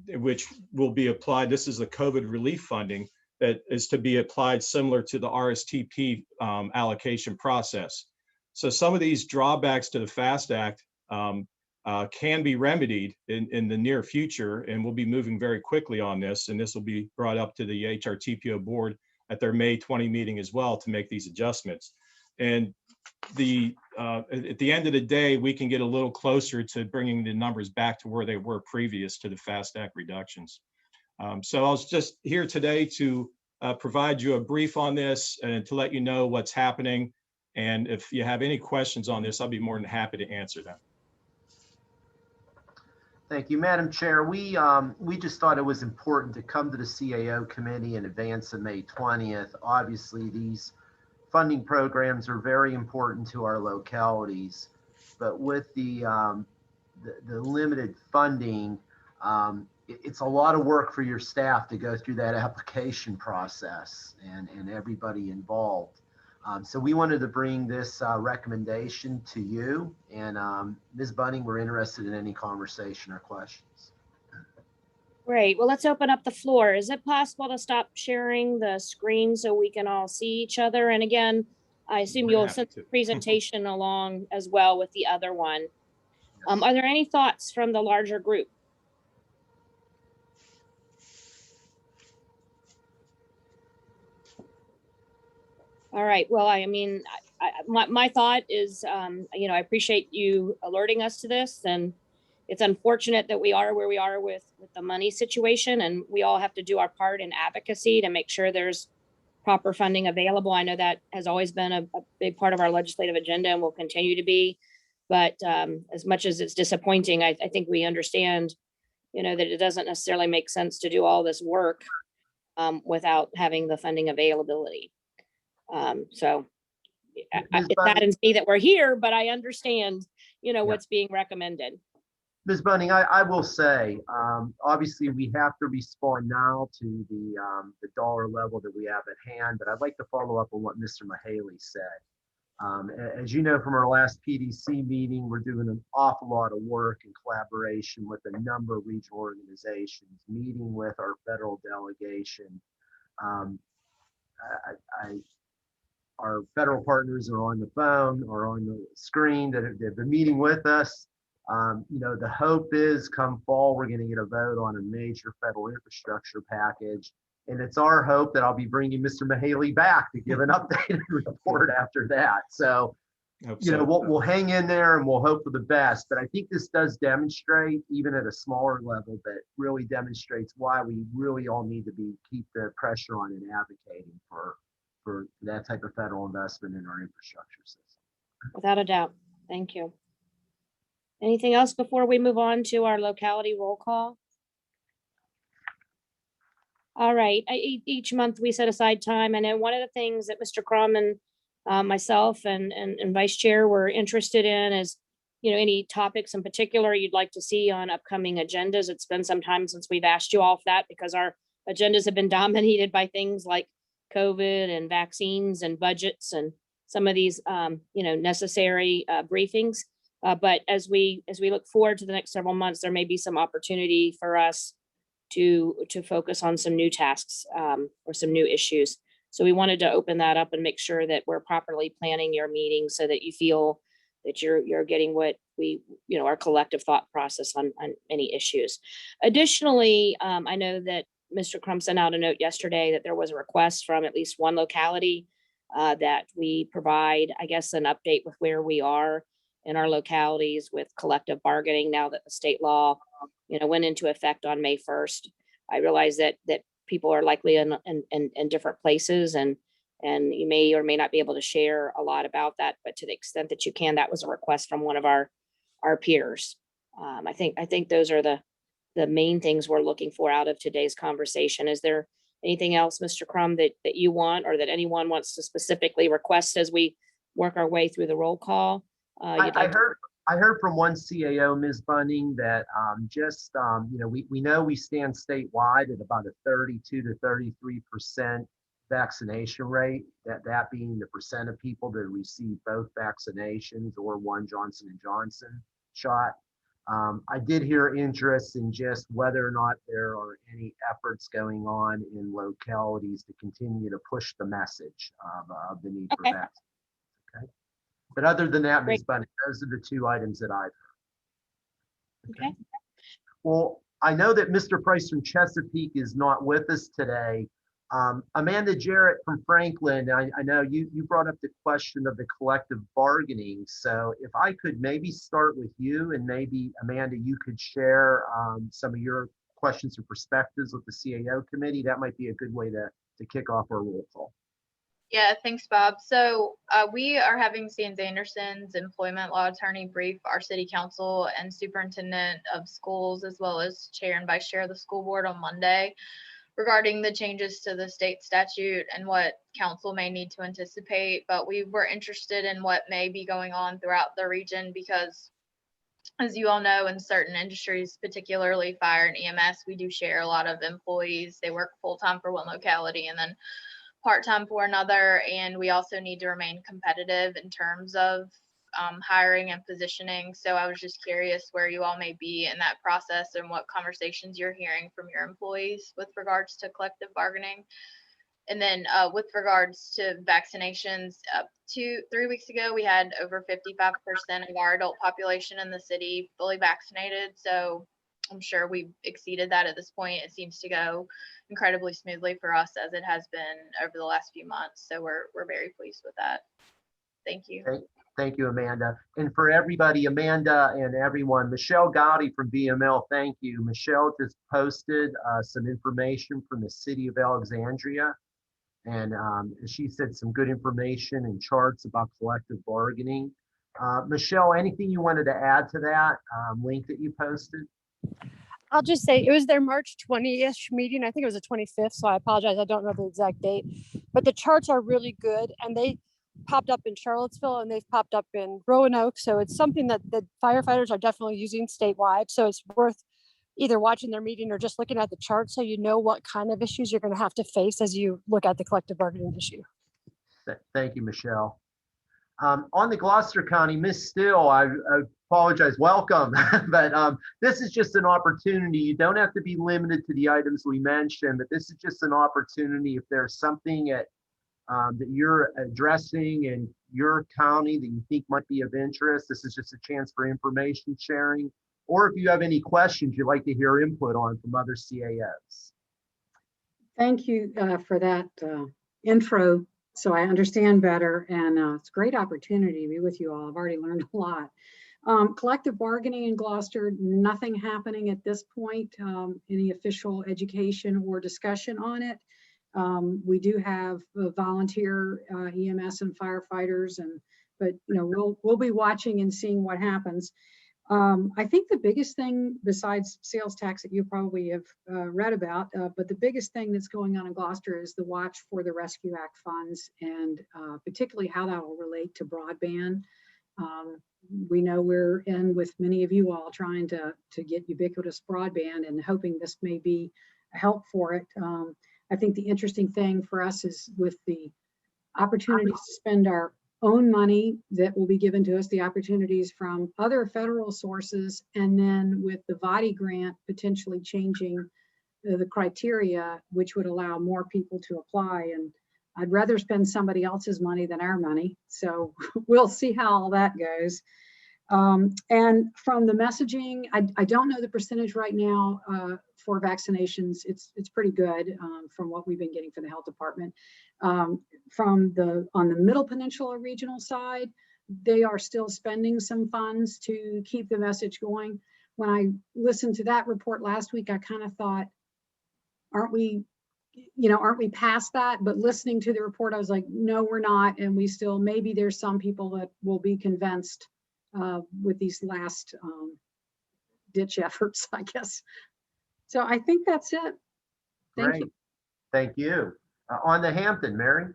which will be applied. This is the COVID relief funding that is to be applied similar to the RSTP allocation process. So some of these drawbacks to the FAST Act can be remedied in the near future, and we'll be moving very quickly on this. And this will be brought up to the HRTPO board at their May 20 meeting as well to make these adjustments. And at the end of the day, we can get a little closer to bringing the numbers back to where they were previous to the FAST Act reductions. So I was just here today to provide you a brief on this and to let you know what's happening. And if you have any questions on this, I'll be more than happy to answer them. Thank you, Madam Chair. We just thought it was important to come to the CAO committee in advance of May 20th. Obviously, these funding programs are very important to our localities, but with the limited funding, it's a lot of work for your staff to go through that application process and everybody involved. So we wanted to bring this recommendation to you, and Ms. Bunning, we're interested in any conversation or questions. Great. Well, let's open up the floor. Is it possible to stop sharing the screen so we can all see each other? And again, I assume you'll send the presentation along as well with the other one. Are there any thoughts from the larger group? All right. Well, I mean, my thought is, I appreciate you alerting us to this, and it's unfortunate that we are where we are with the money situation, and we all have to do our part in advocacy to make sure there's proper funding available. I know that has always been a big part of our legislative agenda and will continue to be. But as much as it's disappointing, I think we understand, that it doesn't necessarily make sense to do all this work without having the funding availability. So Ms. it Bunning, saddens me that we're here, but I understand, what's being recommended. Ms. Bunning, I will say, obviously we have to respond now to the dollar level that we have at hand, but I'd like to follow up on what Mr. Mahaley said. As you know from our last PDC meeting, we're doing an awful lot of work in collaboration with a number of regional organizations, meeting with our federal delegation. Our federal partners are on the phone or on the screen that have been meeting with us. The hope is come fall, we're going to get a vote on a major federal infrastructure package. And it's our hope that I'll be bringing Mr. Mahaley back to give an updated report after that. So, we'll hang in there and we'll hope for the best. But I think this does demonstrate, even at a smaller level, that really demonstrates why we really all need to keep the pressure on and advocating for that type of federal investment in our infrastructure system. Without a doubt. Thank you. Anything else before we move on to our locality roll call? All right. Each month we set aside time. I know one of the things that Mr. Crum and myself and Vice Chair were interested in is, any topics in particular you'd like to see on upcoming agendas. It's been some time since we've asked you all for that because our agendas have been dominated by things like COVID and vaccines and budgets and some of these, necessary briefings. But as we look forward to the next several months, there may be some opportunity for us to focus on some new tasks or some new issues. So we wanted to open that up and make sure that we're properly planning your meetings so that you feel that you're getting what we, our collective thought process on any issues. Additionally, I know that Mr. Crum sent out a note yesterday that there was a request from at least one locality that we provide, I guess, an update with where we are in our localities with collective bargaining now that the state law, went into effect on May 1st. I realize that people are likely in different places and you may or may not be able to share a lot about that, but to the extent that you can, that was a request from one of our peers. I think those are the main things we're looking for out of today's conversation. Is there anything else, Mr. Crum, that you want or that anyone wants to specifically request as we work our way through the roll call? I heard from one CAO, Ms. Bunning, that we know we stand statewide at about a 32 to 33% vaccination rate, that being the percent of people that receive both vaccinations or one Johnson & Johnson shot. I did hear interest in just whether or not there are any efforts going on in localities to continue to push the message of the need for vaccine. Okay. But other than that, Ms. Bunning, those are the two items that I've heard. Okay. Well, I know that Mr. Price from Chesapeake is not with us today. Amanda Jarrett from Franklin, I know you brought up the question of the collective bargaining. So if I could maybe start with you and maybe Amanda, you could share some of your questions and perspectives with the CAO committee. That might be a good way to kick off our roll call. Yeah, thanks, Bob. So we are having Sands Anderson's employment law attorney brief our city council and superintendent of schools, as well as chair and vice chair of the school board on Monday, regarding the changes to the state statute and what council may need to anticipate. But we were interested in what may be going on throughout the region because, as you all know, in certain industries, particularly fire and EMS, we do share a lot of employees. They work full-time for one locality and then part-time for another. And we also need to remain competitive in terms of hiring and positioning. So I was just curious where you all may be in that process and what conversations you're hearing from your employees with regards to collective bargaining. And then with regards to vaccinations, 3 weeks ago, we had over 55% of our adult population in the city fully vaccinated. So I'm sure we've exceeded that at this point. It seems to go incredibly smoothly for us as it has been over the last few months. So we're very pleased with that. Thank you. Thank you, Amanda. And for everybody, Amanda and everyone, Michelle Gotti from VML, thank you. Michelle just posted some information from the city of Alexandria. And she said some good information and charts about collective bargaining. Michelle, anything you wanted to add to that link that you posted? I'll just say it was their March 20-ish meeting. I think it was the 25th, so I apologize. I don't know the exact date, but the charts are really good, and they popped up in Charlottesville and they've popped up in Roanoke. So it's something that the firefighters are definitely using statewide. So it's worth either watching their meeting or just looking at the chart so you know what kind of issues you're going to have to face as you look at the collective bargaining issue. Thank you, Michelle. On the Gloucester County, Ms. Still, I apologize, welcome. But this is just an opportunity. You don't have to be limited to the items we mentioned, but this is just an opportunity. If there's something that you're addressing in your county that you think might be of interest, this is just a chance for information sharing. Or if you have any questions you'd like to hear input on from other CAOs. Thank you for that intro, so I understand better, and it's a great opportunity to be with you all. I've already learned a lot. Collective bargaining in Gloucester, nothing happening at this point, any official education or discussion on it. We do have volunteer EMS and firefighters, but we'll be watching and seeing what happens. I think the biggest thing besides sales tax that you probably have read about, but the biggest thing that's going on in Gloucester is the watch for the Rescue Act funds, and particularly how that will relate to broadband. We know we're in with many of you all trying to get ubiquitous broadband and hoping this may be a help for it. I think the interesting thing for us is with the opportunities to spend our own money that will be given to us, the opportunities from other federal sources, and then with the VADI grant potentially changing the criteria, which would allow more people to apply. And I'd rather spend somebody else's money than our money. So we'll see how all that goes. And from the messaging, I don't know the percentage right now for vaccinations. It's pretty good from what we've been getting from the health department. On the Middle Peninsula regional side, they are still spending some funds to keep the message going. When I listened to that report last week, I kind of thought, aren't we past that? But listening to the report, I was like, no, we're not. And we still, maybe there's some people that will be convinced with these last ditch efforts, I guess. So I think that's it. Thank you. Thank you. On the Hampton, Mary.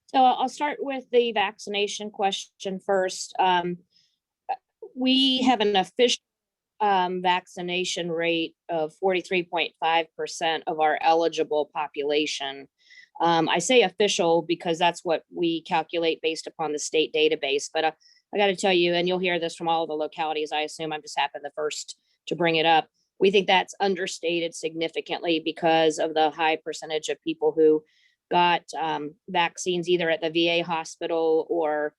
So I'll start with the vaccination question first. We have an official vaccination rate of 43.5% of our eligible population. I say official because that's what we calculate based upon the state database, but I got to tell you, and you'll hear this from all the localities, I assume I'm just happened the first to bring it up. We think that's understated significantly because of the high percentage of people who got vaccines either at the VA hospital or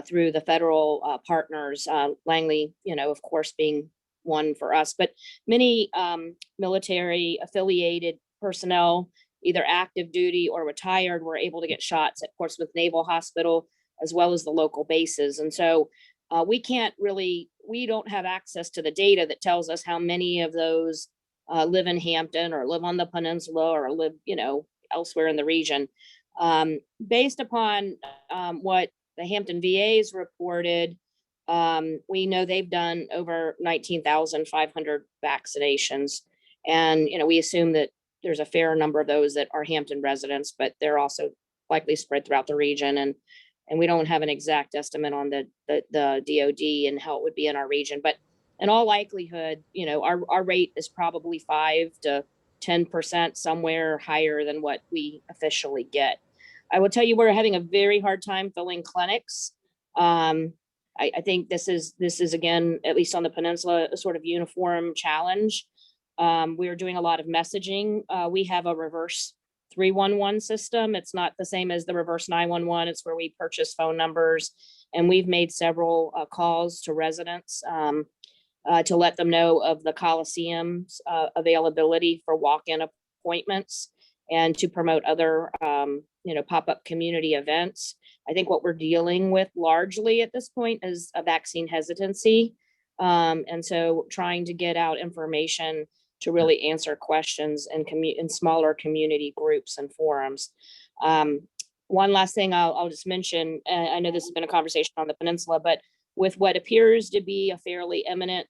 through the federal partners, Langley, of course, being one for us, but many military affiliated personnel, either active duty or retired, were able to get shots at Portsmouth Naval Hospital, as well as the local bases. And so we don't have access to the data that tells us how many of those live in Hampton or live on the peninsula or live, elsewhere in the region. Based upon what the Hampton VA's reported, we know they've done over 19,500 vaccinations. And, we assume that there's a fair number of those that are Hampton residents, but they're also likely spread throughout the region. And we don't have an exact estimate on the DOD and how it would be in our region. But in all likelihood, our rate is probably 5 to 10%, somewhere higher than what we officially get. I will tell you, we're having a very hard time filling clinics. I think this is again, at least on the peninsula, a sort of uniform challenge. We are doing a lot of messaging. We have a reverse 311 system. It's not the same as the reverse 911. It's where we purchase phone numbers, and we've made several calls to residents. to let them know of the Coliseum's availability for walk-in appointments and to promote other, pop-up community events. I think what we're dealing with largely at this point is a vaccine hesitancy. And so trying to get out information to really answer questions in smaller community groups and forums. One last thing I'll just mention, I know this has been a conversation on the peninsula, but with what appears to be a fairly imminent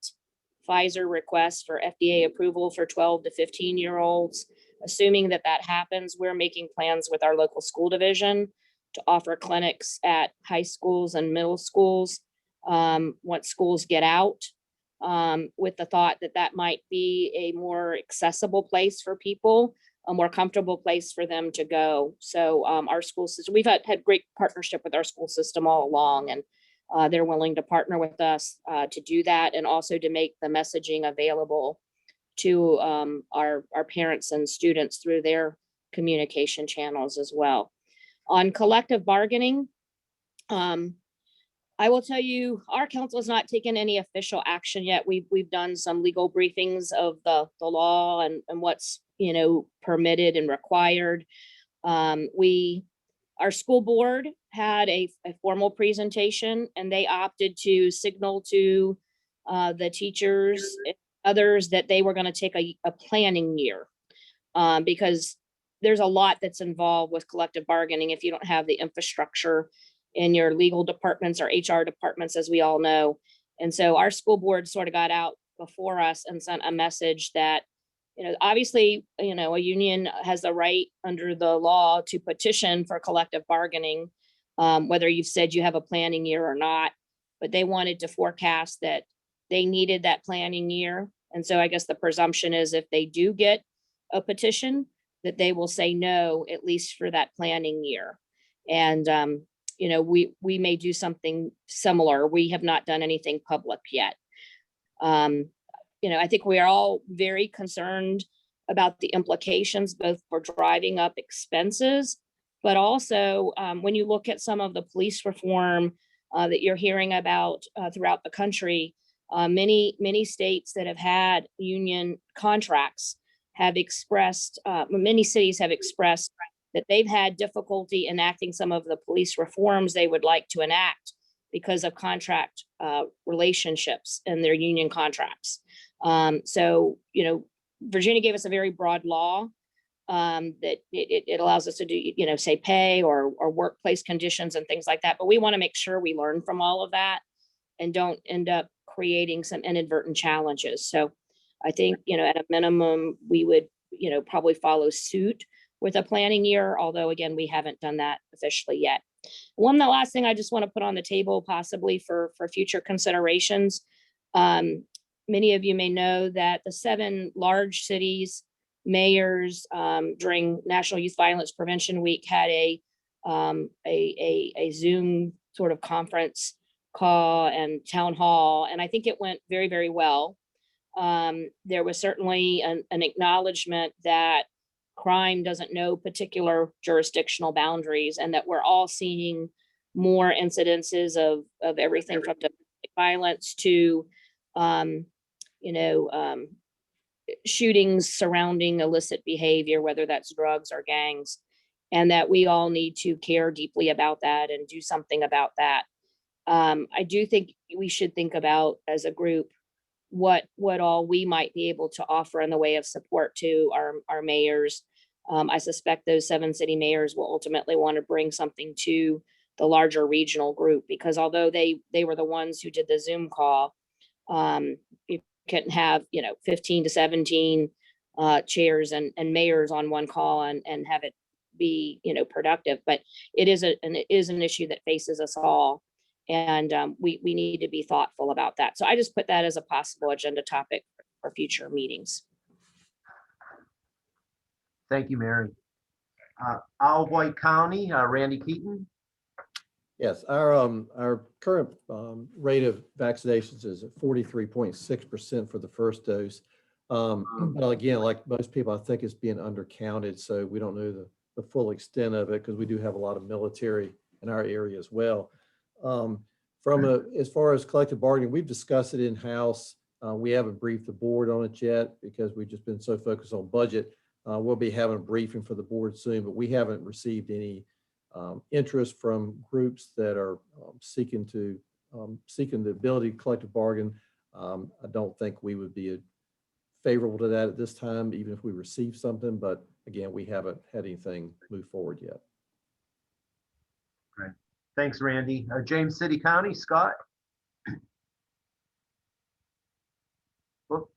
Pfizer request for FDA approval for 12 to 15-year-olds, assuming that that happens, we're making plans with our local school division to offer clinics at high schools and middle schools once schools get out, with the thought that that might be a more accessible place for people, a more comfortable place for them to go. So our school system, we've had great partnership with our school system all along, and they're willing to partner with us to do that, and also to make the messaging available to our parents and students through their communication channels as well. On collective bargaining, I will tell you, our council has not taken any official action yet. We've done some legal briefings of the law and what's permitted and required. Our school board had a formal presentation, and they opted to signal to the teachers and others that they were going to take a planning year, because there's a lot that's involved with collective bargaining if you don't have the infrastructure in your legal departments or HR departments, as we all know. And so our school board sort of got out before us and sent a message that, obviously, a union has the right under the law to petition for collective bargaining, whether you've said you have a planning year or not, but they wanted to forecast that they needed that planning year. And so I guess the presumption is if they do get a petition, that they will say no, at least for that planning year. And, we may do something similar. We have not done anything public yet. I think we are all very concerned about the implications, both for driving up expenses, but also when you look at some of the police reform that you're hearing about throughout the country, many states that have had union contracts have expressed, many cities have expressed that they've had difficulty enacting some of the police reforms they would like to enact because of contract relationships in their union contracts. So, Virginia gave us a very broad law that it allows us to do, say pay or workplace conditions and things like that. But we want to make sure we learn from all of that and don't end up creating some inadvertent challenges. So I think, at a minimum, we would, probably follow suit with a planning year, although again, we haven't done that officially yet. The last thing I just want to put on the table, possibly for future considerations. Many of you may know that the 7 large cities mayors during National Youth Violence Prevention Week had a Zoom sort of conference call and town hall, and I think it went very, very well. There was certainly an acknowledgement that crime doesn't know particular jurisdictional boundaries, and that we're all seeing more incidences of everything from domestic violence to shootings surrounding illicit behavior, whether that's drugs or gangs, and that we all need to care deeply about that and do something about that. I do think we should think about, as a group, what all we might be able to offer in the way of support to our mayors. I suspect those 7 city mayors will ultimately want to bring something to the larger regional group, because although they were the ones who did the Zoom call, you couldn't have 15 to 17 chairs and mayors on one call and have it be productive. But it is an issue that faces us all, and we need to be thoughtful about that. So I just put that as a possible agenda topic for future meetings. Thank you, Mary. White County, Randy Keaton. Yes, our current rate of vaccinations is at 43.6% for the first dose. But again, like most people, I think it's being undercounted, so we don't know the full extent of it, because we do have a lot of military in our area as well. As far as collective bargaining, we've discussed it in-house. We haven't briefed the board on it yet because we've just been so focused on budget. We'll be having a briefing for the board soon, but we haven't received any interest from groups that are seeking the ability to collective bargain. I don't think we would be favorable to that at this time, even if we receive something. But again, we haven't had anything move forward yet. Great. Thanks, Randy. James City County, Scott. Whoops.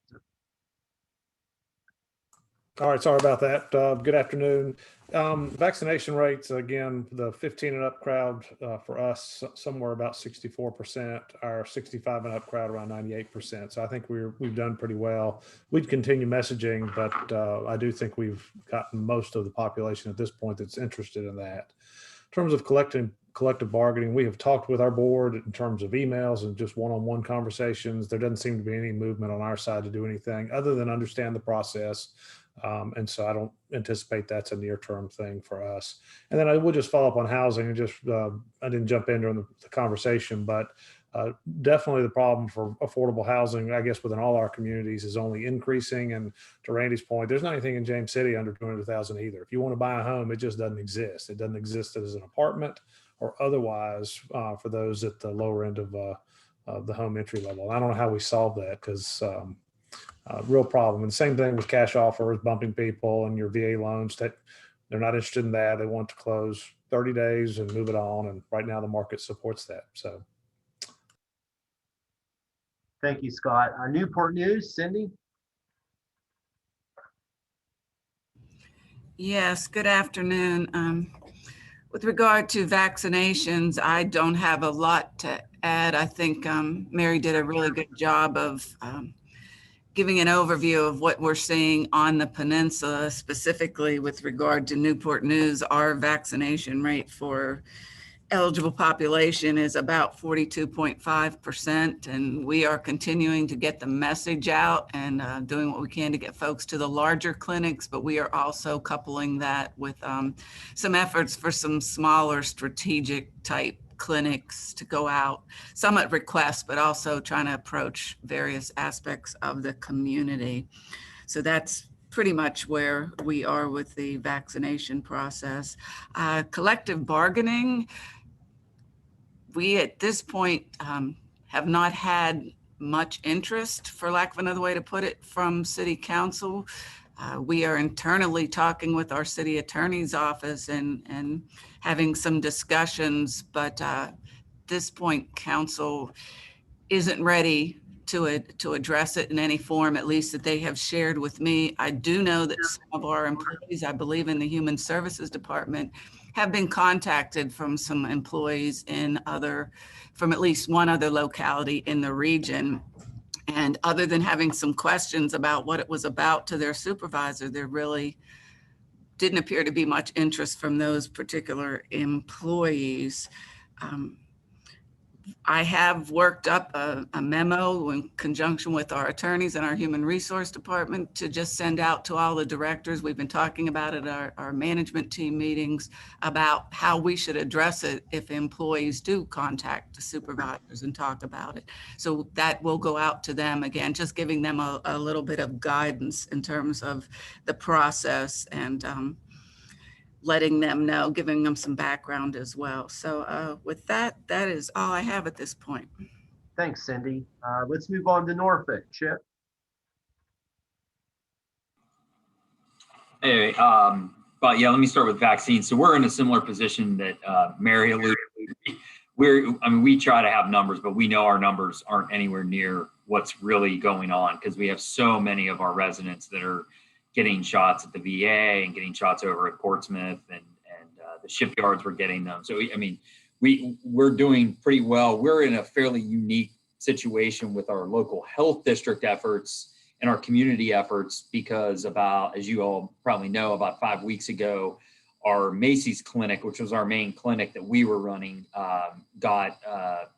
All right, sorry about that. Good afternoon. Vaccination rates, again, the 15 and up crowd for us, somewhere about 64%, our 65 and up crowd around 98%. So I think we've done pretty well. We'd continue messaging, but I do think we've gotten most of the population at this point that's interested in that. In terms of collective bargaining, we have talked with our board in terms of emails and just one-on-one conversations. There doesn't seem to be any movement on our side to do anything other than understand the process. And so I don't anticipate that's a near-term thing for us. And then I would just follow up on housing and just, I didn't jump in during the conversation, but definitely the problem for affordable housing, I guess, within all our communities is only increasing. And to Randy's point, there's not anything in James City under 200,000 either. If you want to buy a home, it just doesn't exist. It doesn't exist as an apartment or otherwise for those at the lower end of the home entry level. I don't know how we solve that because real problem. And same thing with cash offers, bumping people and your VA loans that they're not interested in that. They want to close 30 days and move it on. And right now the market supports that. So. Thank you, Scott. Newport News, Cindy. Yes, good afternoon. With regard to vaccinations, I don't have a lot to add. I think Mary did a really good job of giving an overview of what we're seeing on the peninsula, specifically with regard to Newport News. Our vaccination rate for eligible population is about 42.5%, and we are continuing to get the message out and doing what we can to get folks to the larger clinics, but we are also coupling that with some efforts for some smaller strategic type clinics to go out, some at request, but also trying to approach various aspects of the community. So that's pretty much where we are with the vaccination process. Collective bargaining, we at this point have not had much interest, for lack of another way to put it, from City Council. We are internally talking with our city attorney's office and having some discussions, but at this point, council isn't ready to address it in any form, at least that they have shared with me. I do know that some of our employees, I believe in the Human Services Department, have been contacted from some employees from at least one other locality in the region. And other than having some questions about what it was about to their supervisor, there really didn't appear to be much interest from those particular employees. I have worked up a memo in conjunction with our attorneys and our Human Resource Department to just send out to all the directors. We've been talking about it at our management team meetings about how we should address it if employees do contact the supervisors and talk about it. So that will go out to them again, just giving them a little bit of guidance in terms of the process and letting them know, giving them some background as well. So with that, that is all I have at this point. Thanks, Cindy. Let's move on to Norfolk. Chip. Hey, but yeah, let me start with vaccines. So we're in a similar position that Mary alluded to. We try to have numbers, but we know our numbers aren't anywhere near what's really going on because we have so many of our residents that are getting shots at the VA and getting shots over at Portsmouth and the shipyards were getting them. So, we're doing pretty well. We're in a fairly unique situation with our local health district efforts and our community efforts because as you all probably know, about 5 weeks ago, our Macy's clinic, which was our main clinic that we were running, got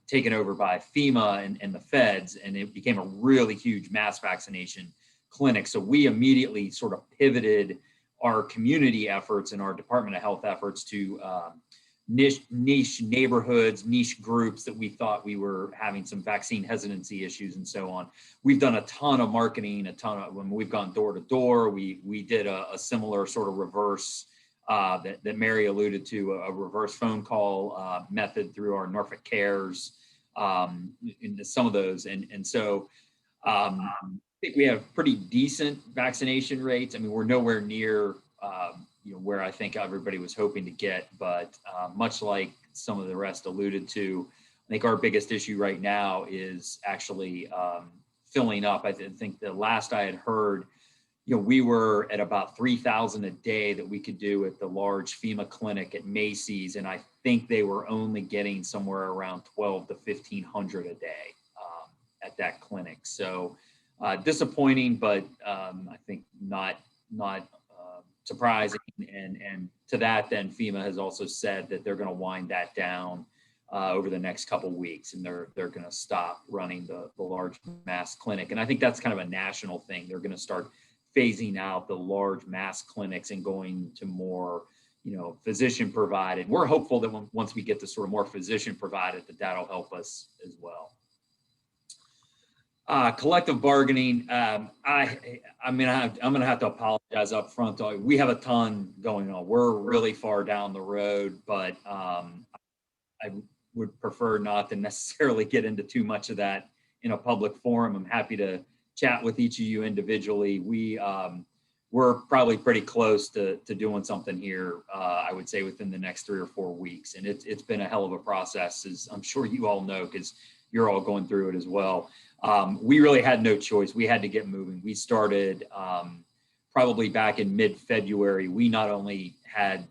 taken over by FEMA and the feds, and it became a really huge mass vaccination clinic. So we immediately sort of pivoted our community efforts and our Department of Health efforts to niche neighborhoods, niche groups that we thought we were having some vaccine hesitancy issues and so on. We've done a ton of marketing, when we've gone door to door. We did a similar sort of reverse that Mary alluded to, a reverse phone call method through our Norfolk Cares, in some of those. And so I think we have pretty decent vaccination rates. I mean, we're nowhere near where I think everybody was hoping to get, but much like some of the rest alluded to, I think our biggest issue right now is actually filling up. I think the last I had heard, we were at about 3,000 a day that we could do at the large FEMA clinic at Macy's, and I think they were only getting somewhere around 12 to 1,500 a day at that clinic. So disappointing, but I think not surprising. And to that, then FEMA has also said that they're going to wind that down over the next couple of weeks, and they're going to stop running the large mass clinic. And I think that's kind of a national thing. They're going to start phasing out the large mass clinics and going to more, physician provided. We're hopeful that once we get to sort of more physician provided, that'll help us as well. Collective bargaining. I'm going to have to apologize up front. We have a ton going on. We're really far down the road, but I would prefer not to necessarily get into too much of that in a public forum. I'm happy to chat with each of you individually. We're probably pretty close to doing something here, I would say within the next 3 or 4 weeks. And it's been a hell of a process, as I'm sure you all know, because you're all going through it as well. We really had no choice. We had to get moving. We started probably back in mid-February. We not only had,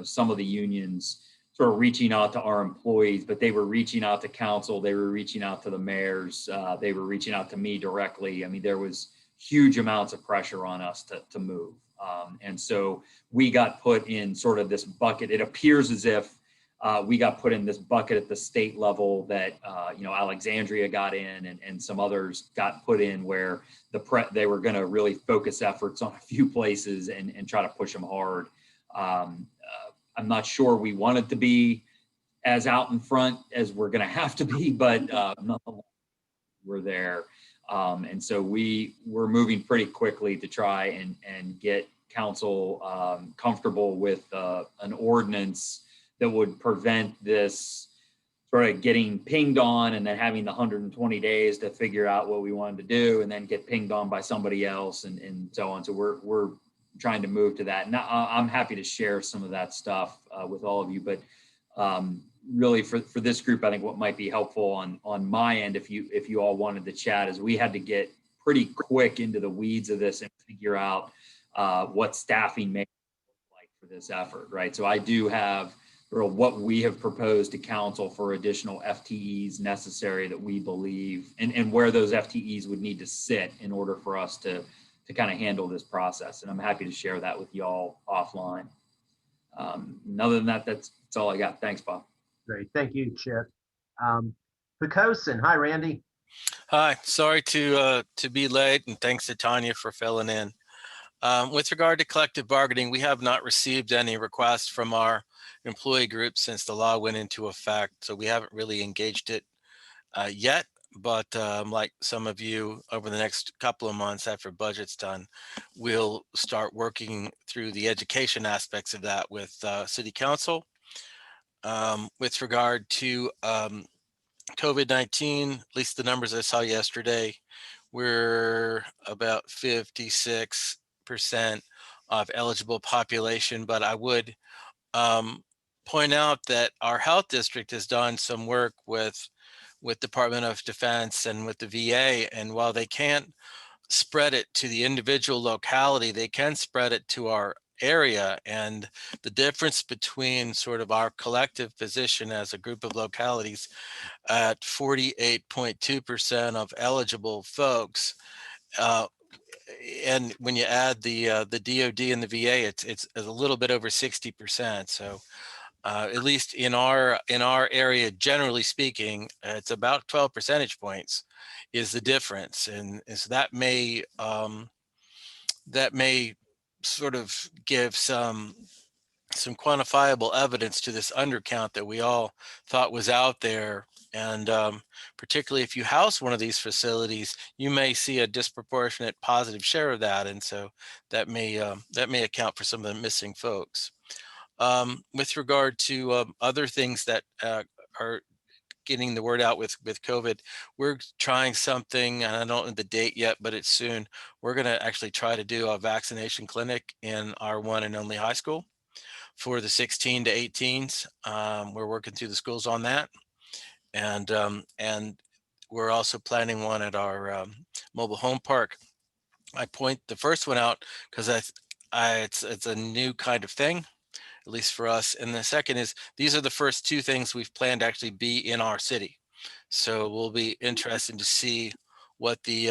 some of the unions sort of reaching out to our employees, but they were reaching out to council. They were reaching out to the mayors. They were reaching out to me directly. I mean, there was huge amounts of pressure on us to move. And so we got put in sort of this bucket. It appears as if we got put in this bucket at the state level that, Alexandria got in, and some others got put in where they were going to really focus efforts on a few places and try to push them hard. I'm not sure we wanted to be as out in front as we're going to have to be, but nonetheless, we're there. And so we're moving pretty quickly to try and get council comfortable with an ordinance that would prevent this sort of getting pinged on and then having the 120 days to figure out what we wanted to do and then get pinged on by somebody else and so on. So we're trying to move to that. Now I'm happy to share some of that stuff with all of you, but really for this group, I think what might be helpful on my end, if you all wanted to chat, is we had to get pretty quick into the weeds of this and figure out what staffing may look like for this effort, right? So I do have what we have proposed to council for additional FTEs necessary that we believe, and where those FTEs would need to sit in order for us to kind of handle this process. And I'm happy to share that with y'all offline. And other than that, that's all I got. Thanks, Bob. Great, thank you, Chip. Picosin, hi, Randy. Hi, sorry to be late, and thanks to Tanya for filling in. With regard to collective bargaining, we have not received any requests from our employee group since the law went into effect, so we haven't really engaged it yet. But like some of you, over the next couple of months after budget's done, we'll start working through the education aspects of that with City Council. With regard to COVID-19, at least the numbers I saw yesterday, we're about 56% of eligible population, but I would point out that our health district has done some work with Department of Defense and with the VA, and while they can't spread it to the individual locality, they can spread it to our area. And the difference between sort of our collective position as a group of localities at 48.2% of eligible folks, and when you add the DoD and the VA, it's a little bit over 60%. So at least in our area, generally speaking, it's about 12 percentage points is the difference, and so that may sort of give some some quantifiable evidence to this undercount that we all thought was out there. And particularly if you house one of these facilities, you may see a disproportionate positive share of that. And so that may account for some of the missing folks. With regard to other things that are getting the word out with COVID, we're trying something, and I don't know the date yet, but it's soon. We're going to actually try to do a vaccination clinic in our one and only high school for the 16 to 18s. We're working through the schools on that. And we're also planning one at our mobile home park. I point the first one out because it's a new kind of thing, at least for us. And the second is, these are the first two things we've planned to actually be in our city. So we'll be interested to see what the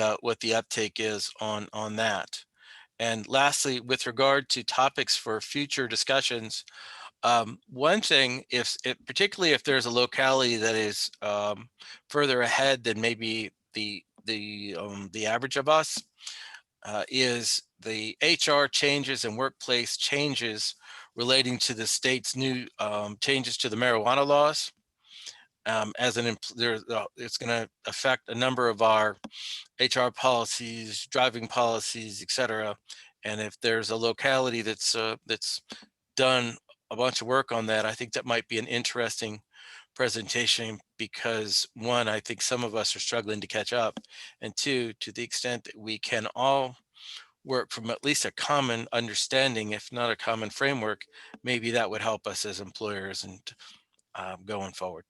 uptake is on that. And lastly, with regard to topics for future discussions, one thing, particularly if there's a locality that is further ahead than maybe the average of us, is the HR changes and workplace changes relating to the state's new changes to the marijuana laws. It's going to affect a number of our HR policies, driving policies, et cetera. And if there's a locality that's done a bunch of work on that, I think that might be an interesting presentation because one, I think some of us are struggling to catch up. And two, to the extent that we can all work from at least a common understanding, if not a common framework, maybe that would help us as employers and going forward.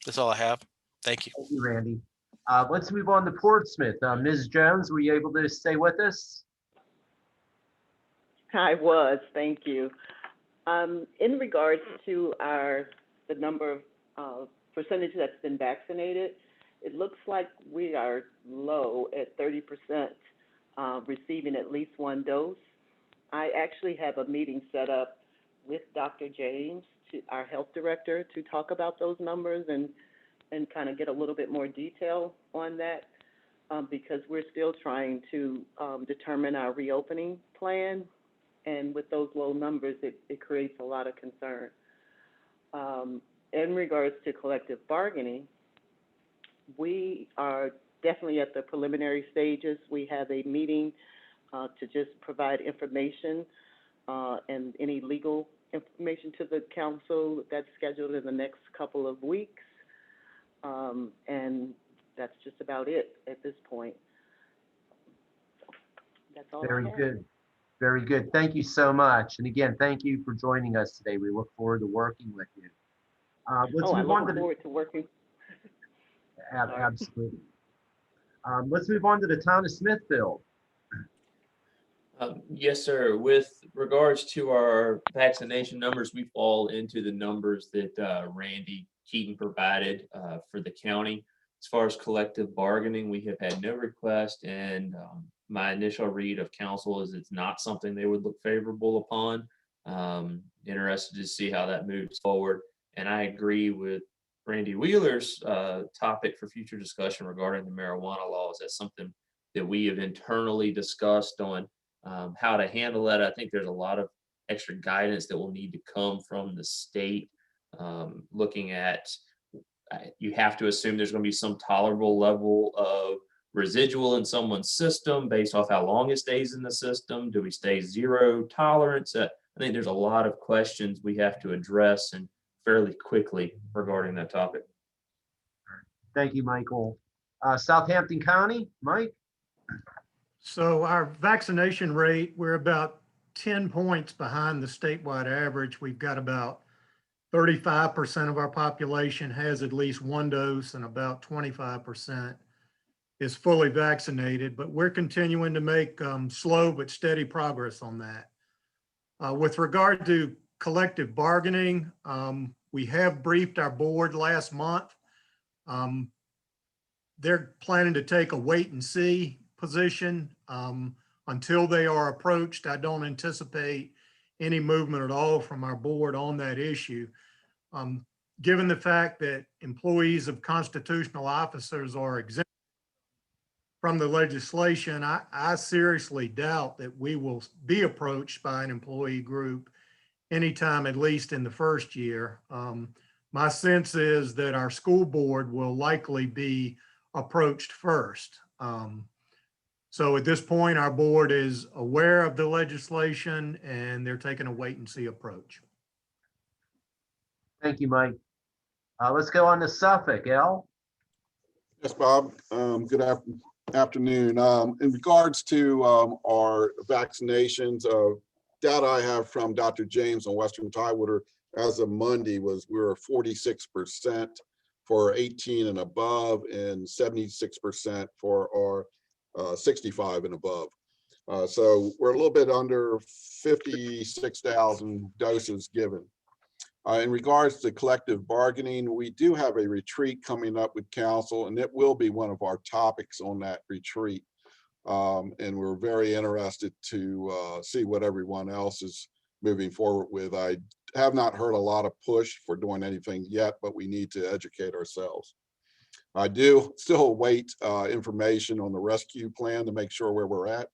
That's all I have. Thank you. Thank you, Randy. Let's move on to Portsmouth. Ms. Jones, were you able to stay with us? I was, thank you. In regards to the number of percentage that's been vaccinated, it looks like we are low at 30% receiving at least one dose. I actually have a meeting set up with Dr. James, our health director, to talk about those numbers and kind of get a little bit more detail on that because we're still trying to determine our reopening plan. And with those low numbers, it creates a lot of concern. In regards to collective bargaining, we are definitely at the preliminary stages. We have a meeting to just provide information and any legal information to the council that's scheduled in the next couple of weeks. And that's just about it at this point. That's all. Very good. Very good. Thank you so much. And again, thank you for joining us today. We look forward to working with you. I look forward to working. Absolutely. Let's move on to the town of Smithfield. Yes, sir. With regards to our vaccination numbers, we fall into the numbers that Randy Keaton provided for the county. As far as collective bargaining, we have had no request, and my initial read of council is it's not something they would look favorable upon. Interested to see how that moves forward. And I agree with Randy Wheeler's topic for future discussion regarding the marijuana laws. That's something that we have internally discussed on how to handle that. I think there's a lot of extra guidance that will need to come from the state, looking at, you have to assume there's going to be some tolerable level of residual in someone's system based off how long it stays in the system. Do we stay zero tolerance? I think there's a lot of questions we have to address and fairly quickly regarding that topic. Thank you, Michael. Southampton County, Mike? So our vaccination rate, we're about 10 points behind the statewide average. We've got about 35% of our population has at least one dose and about 25% is fully vaccinated, but we're continuing to make slow but steady progress on that. With regard to collective bargaining, we have briefed our board last month. They're planning to take a wait and see position until they are approached. I don't anticipate any movement at all from our board on that issue. Given the fact that employees of constitutional officers are exempt from the legislation, I seriously doubt that we will be approached by an employee group anytime, at least in the first year. My sense is that our school board will likely be approached first. So at this point, our board is aware of the legislation and they're taking a wait and see approach. Thank you, Mike. Let's go on to Suffolk. Al? Yes, Bob. Good afternoon. In regards to our vaccinations, data I have from Dr. James on Western Tidewater as of Monday was we were 46% for 18 and above and 76% for our 65 and above. So we're a little bit under 56,000 doses given. In regards to collective bargaining, we do have a retreat coming up with council, and it will be one of our topics on that retreat. And we're very interested to see what everyone else is moving forward with. I have not heard a lot of push for doing anything yet, but we need to educate ourselves. I do still await information on the rescue plan to make sure where we're at.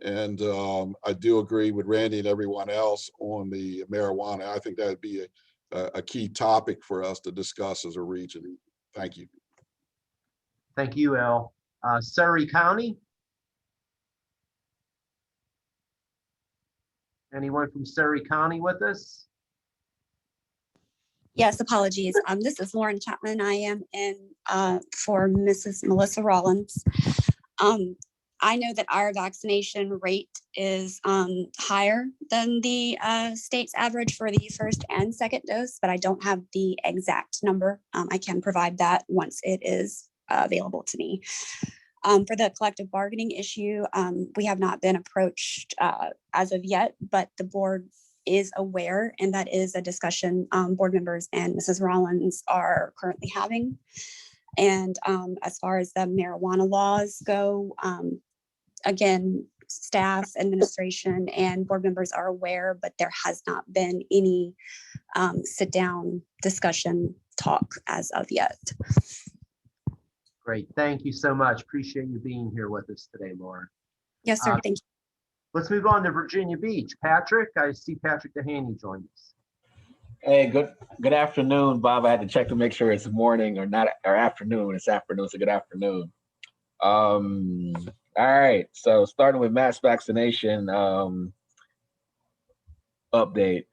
And I do agree with Randy and everyone else on the marijuana. I think that would be a key topic for us to discuss as a region. Thank you. Thank you, Al. Surrey County? Anyone from Surrey County with us? Yes, apologies. This is Lauren Chapman. I am in for Mrs. Melissa Rollins. I know that our vaccination rate is higher than the state's average for the first and second dose, but I don't have the exact number. I can provide that once it is available to me. For the collective bargaining issue, we have not been approached as of yet, but the board is aware, and that is a discussion board members and Mrs. Rollins are currently having. And as far as the marijuana laws go, again, staff, administration, and board members are aware, but there has not been any sit-down discussion talk as of yet. Great, thank you so much. Appreciate you being here with us today, Lauren. Yes, sir, thank you. Let's move on to Virginia Beach. Patrick, I see Patrick DeHaney joined us. Hey, good afternoon, Bob. I had to check to make sure it's morning or not, or afternoon. It's afternoon, so good afternoon. All right, so starting with mass vaccination update.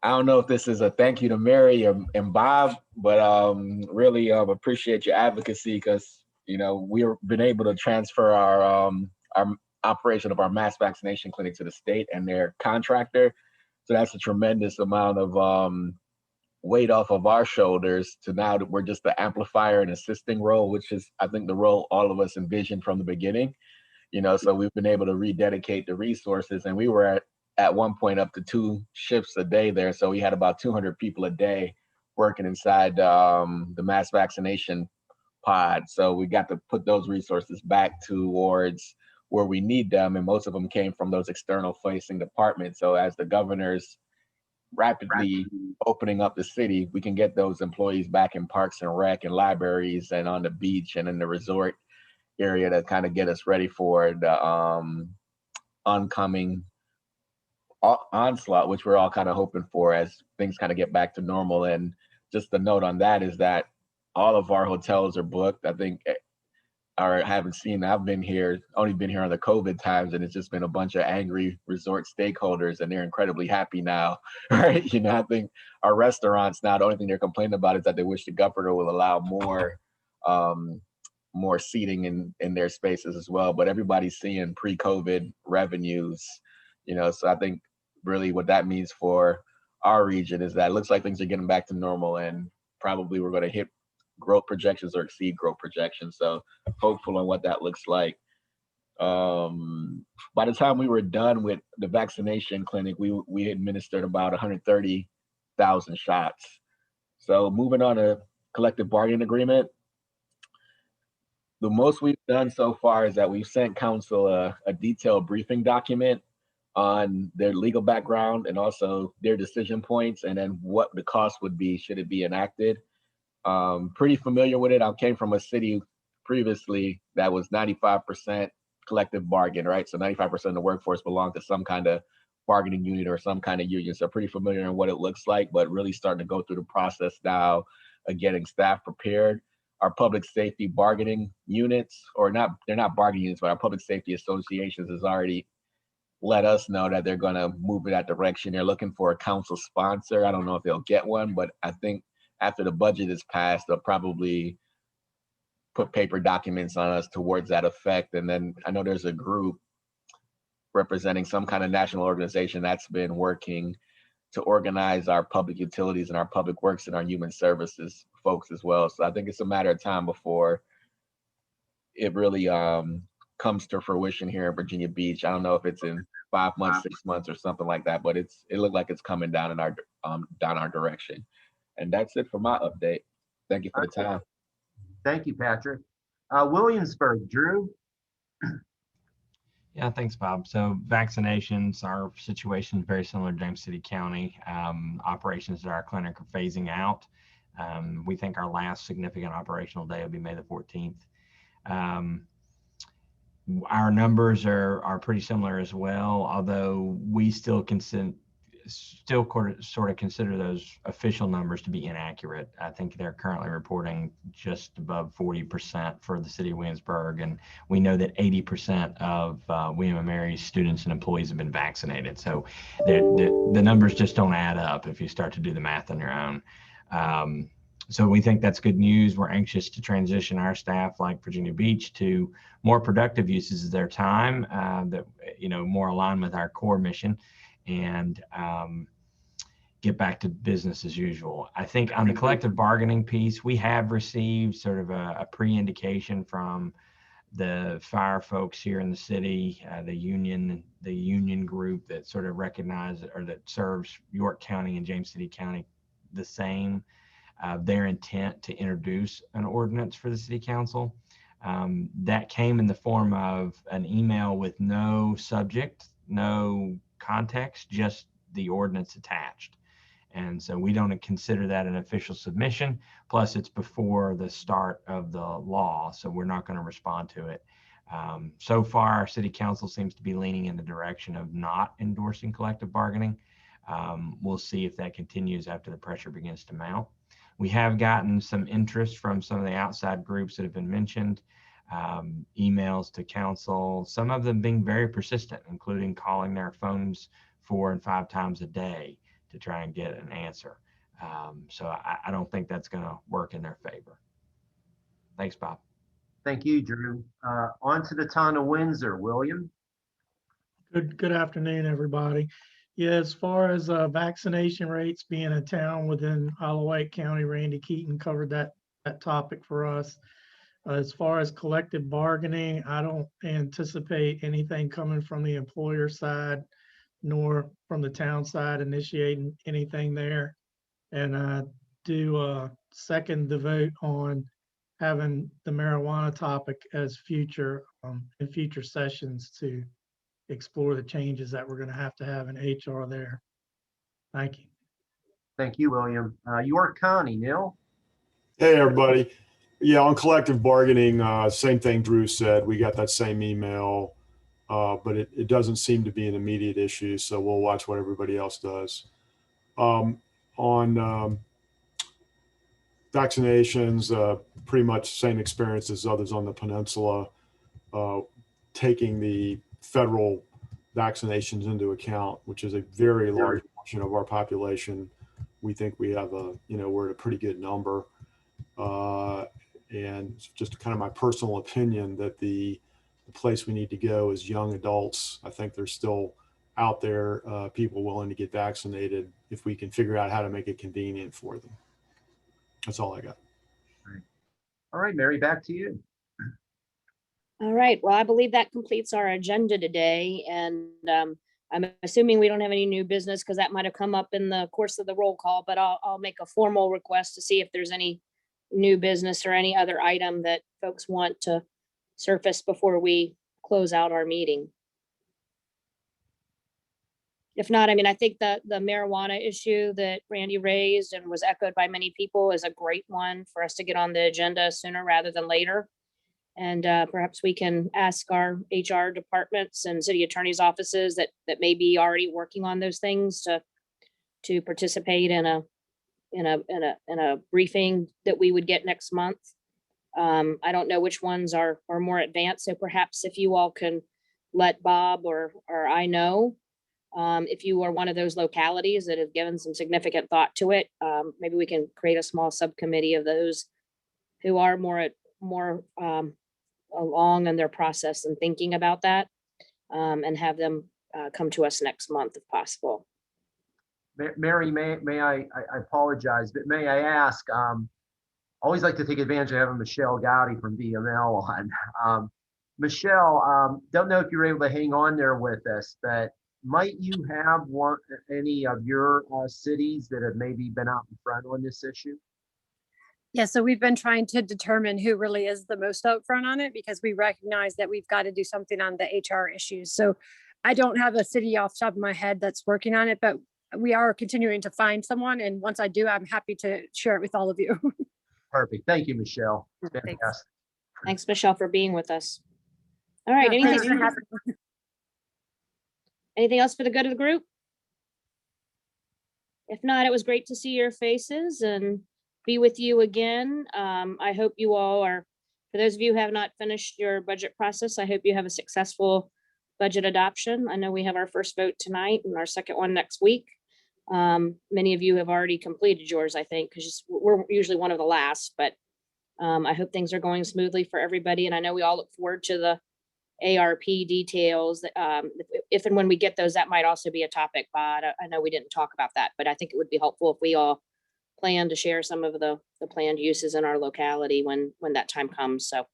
I don't know if this is a thank you to Mary and Bob, but really appreciate your advocacy because, you know, we've been able to transfer our operation of our mass vaccination clinic to the state and their contractor. So that's a tremendous amount of weight off of our shoulders to now that we're just the amplifier and assisting role, which is, I think, the role all of us envisioned from the beginning. You know, so we've been able to rededicate the resources, and we were at one point up to 2 shifts a day there. So we had about 200 people a day working inside the mass vaccination pod. So we got to put those resources back towards where we need them. And most of them came from those external facing departments. So as the governor's rapidly opening up the city, we can get those employees back in parks and rec and libraries and on the beach and in the resort area to kind of get us ready for the oncoming onslaught, which we're all kind of hoping for as things kind of get back to normal. And just the note on that is that all of our hotels are booked. I think, or haven't seen, I've been here, only been here on the COVID times, and it's just been a bunch of angry resort stakeholders, and they're incredibly happy now, right? You know, I think our restaurants now, the only thing they're complaining about is that they wish the governor will allow more seating in their spaces as well. But everybody's seeing pre-COVID revenues, you know, so I think really what that means for our region is that it looks like things are getting back to normal, and probably we're going to hit growth projections or exceed growth projections. So hopeful on what that looks like. By the time we were done with the vaccination clinic, we administered about 130,000 shots. So moving on to collective bargaining agreement. The most we've done so far is that we've sent council a detailed briefing document on their legal background and also their decision points, and then what the cost would be should it be enacted. Pretty familiar with it. I came from a city previously that was 95% collective bargain, right? So 95% of the workforce belonged to some kind of bargaining unit or some kind of union. So pretty familiar in what it looks like, but really starting to go through the process now of getting staff prepared. Our public safety bargaining units, or not, they're not bargaining units, but our public safety associations has already let us know that they're going to move in that direction. They're looking for a council sponsor. I don't know if they'll get one, but I think after the budget is passed, they'll probably put paper documents on us towards that effect. And then I know there's a group representing some kind of national organization that's been working to organize our public utilities and our public works and our human services folks as well. So I think it's a matter of time before it really comes to fruition here in Virginia Beach. I don't know if it's in 5 months, 6 months, or something like that, but it looked like it's coming down in our down our direction. And that's it for my update. Thank you for the time. Thank you, Patrick. Williamsburg, Drew. Yeah, thanks, Bob. So vaccinations, our situation is very similar to James City County. Operations at our clinic are phasing out. We think our last significant operational day will be May the 14th. Our numbers are pretty similar as well, although we still sort of consider those official numbers to be inaccurate. I think they're currently reporting just above 40% for the city of Williamsburg, and we know that 80% of William & Mary's students and employees have been vaccinated. So the numbers just don't add up if you start to do the math on your own. So we think that's good news. We're anxious to transition our staff, like Virginia Beach, to more productive uses of their time that, more aligned with our core mission, and get back to business as usual. I think on the collective bargaining piece, we have received sort of a pre-indication from the fire folks here in the city, the union group that sort of recognizes or that serves York County and James City County the same, their intent to introduce an ordinance for the city council. That came in the form of an email with no subject, no context, just the ordinance attached. And so we don't consider that an official submission. Plus it's before the start of the law, so we're not going to respond to it. So far, our city council seems to be leaning in the direction of not endorsing collective bargaining. We'll see if that continues after the pressure begins to mount. We have gotten some interest from some of the outside groups that have been mentioned, emails to council, some of them being very persistent, including calling their phones 4 and 5 times a day to try and get an answer. So I don't think that's going to work in their favor. Thanks, Bob. Thank you, Drew. On to the town of Windsor, William. Good afternoon, everybody. Yeah, as far as vaccination rates being a town within Isle of Wight County, Randy Keaton covered that topic for us. As far as collective bargaining, I don't anticipate anything coming from the employer side nor from the town side initiating anything there. And I do second the vote on having the marijuana topic as future in future sessions to explore the changes that we're going to have in HR there. Thank you. Thank you, William. York County, Neil. Hey, everybody. Yeah, on collective bargaining, same thing Drew said. We got that same email, but it doesn't seem to be an immediate issue, so we'll watch what everybody else does. On vaccinations, pretty much same experience as others on the peninsula, taking the federal vaccinations into account, which is a very large portion of our population. We think we have we're at a pretty good number. And it's just kind of my personal opinion that the place we need to go is young adults. I think there's still out there people willing to get vaccinated if we can figure out how to make it convenient for them. That's all I got. All right, Mary, back to you. All right, well, I believe that completes our agenda today. And I'm assuming we don't have any new business because that might have come up in the course of the roll call, but I'll make a formal request to see if there's any new business or any other item that folks want to surface before we close out our meeting. If not, I mean, I think that the marijuana issue that Randy raised and was echoed by many people is a great one for us to get on the agenda sooner rather than later. And perhaps we can ask our HR departments and city attorney's offices that may be already working on those things to participate in a briefing that we would get next month. I don't know which ones are more advanced, so perhaps if you all can let Bob or I know, if you are one of those localities that have given some significant thought to it, maybe we can create a small subcommittee of those who are more along in their process and thinking about that, and have them come to us next month if possible. Mary, may I apologize, but may I ask, always like to take advantage of having Michelle Gowdy from VML on. Michelle, don't know if you're able to hang on there with us, but might you have any of your cities that have maybe been out in front on this issue? Yeah, so we've been trying to determine who really is the most upfront on it, because we recognize that we've got to do something on the HR issues. So I don't have a city off the top of my head that's working on it, but we are continuing to find someone. And once I do, I'm happy to share it with all of you. Perfect. Thank you, Michelle. Fantastic. Thanks, Michelle, for being with us. All right, Yeah, thanks for having me. anything else for the good of the group? If not, it was great to see your faces and be with you again. I hope you all are, for those of you who have not finished your budget process, I hope you have a successful budget adoption. I know we have our first vote tonight and our second one next week. Many of you have already completed yours, I think, because we're usually one of the last, but I hope things are going smoothly for everybody. And I know we all look forward to the ARP details. If and when we get those, that might also be a topic, Bob. I know we didn't talk about that, but I think it would be helpful if we all plan to share some of the planned uses in our locality when that time comes. So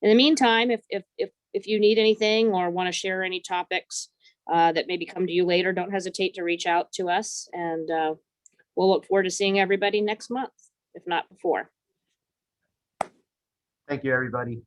in the meantime, if you need anything or want to share any topics that maybe come to you later, don't hesitate to reach out to us, and we'll look forward to seeing everybody next month, if not before. Thank you, everybody.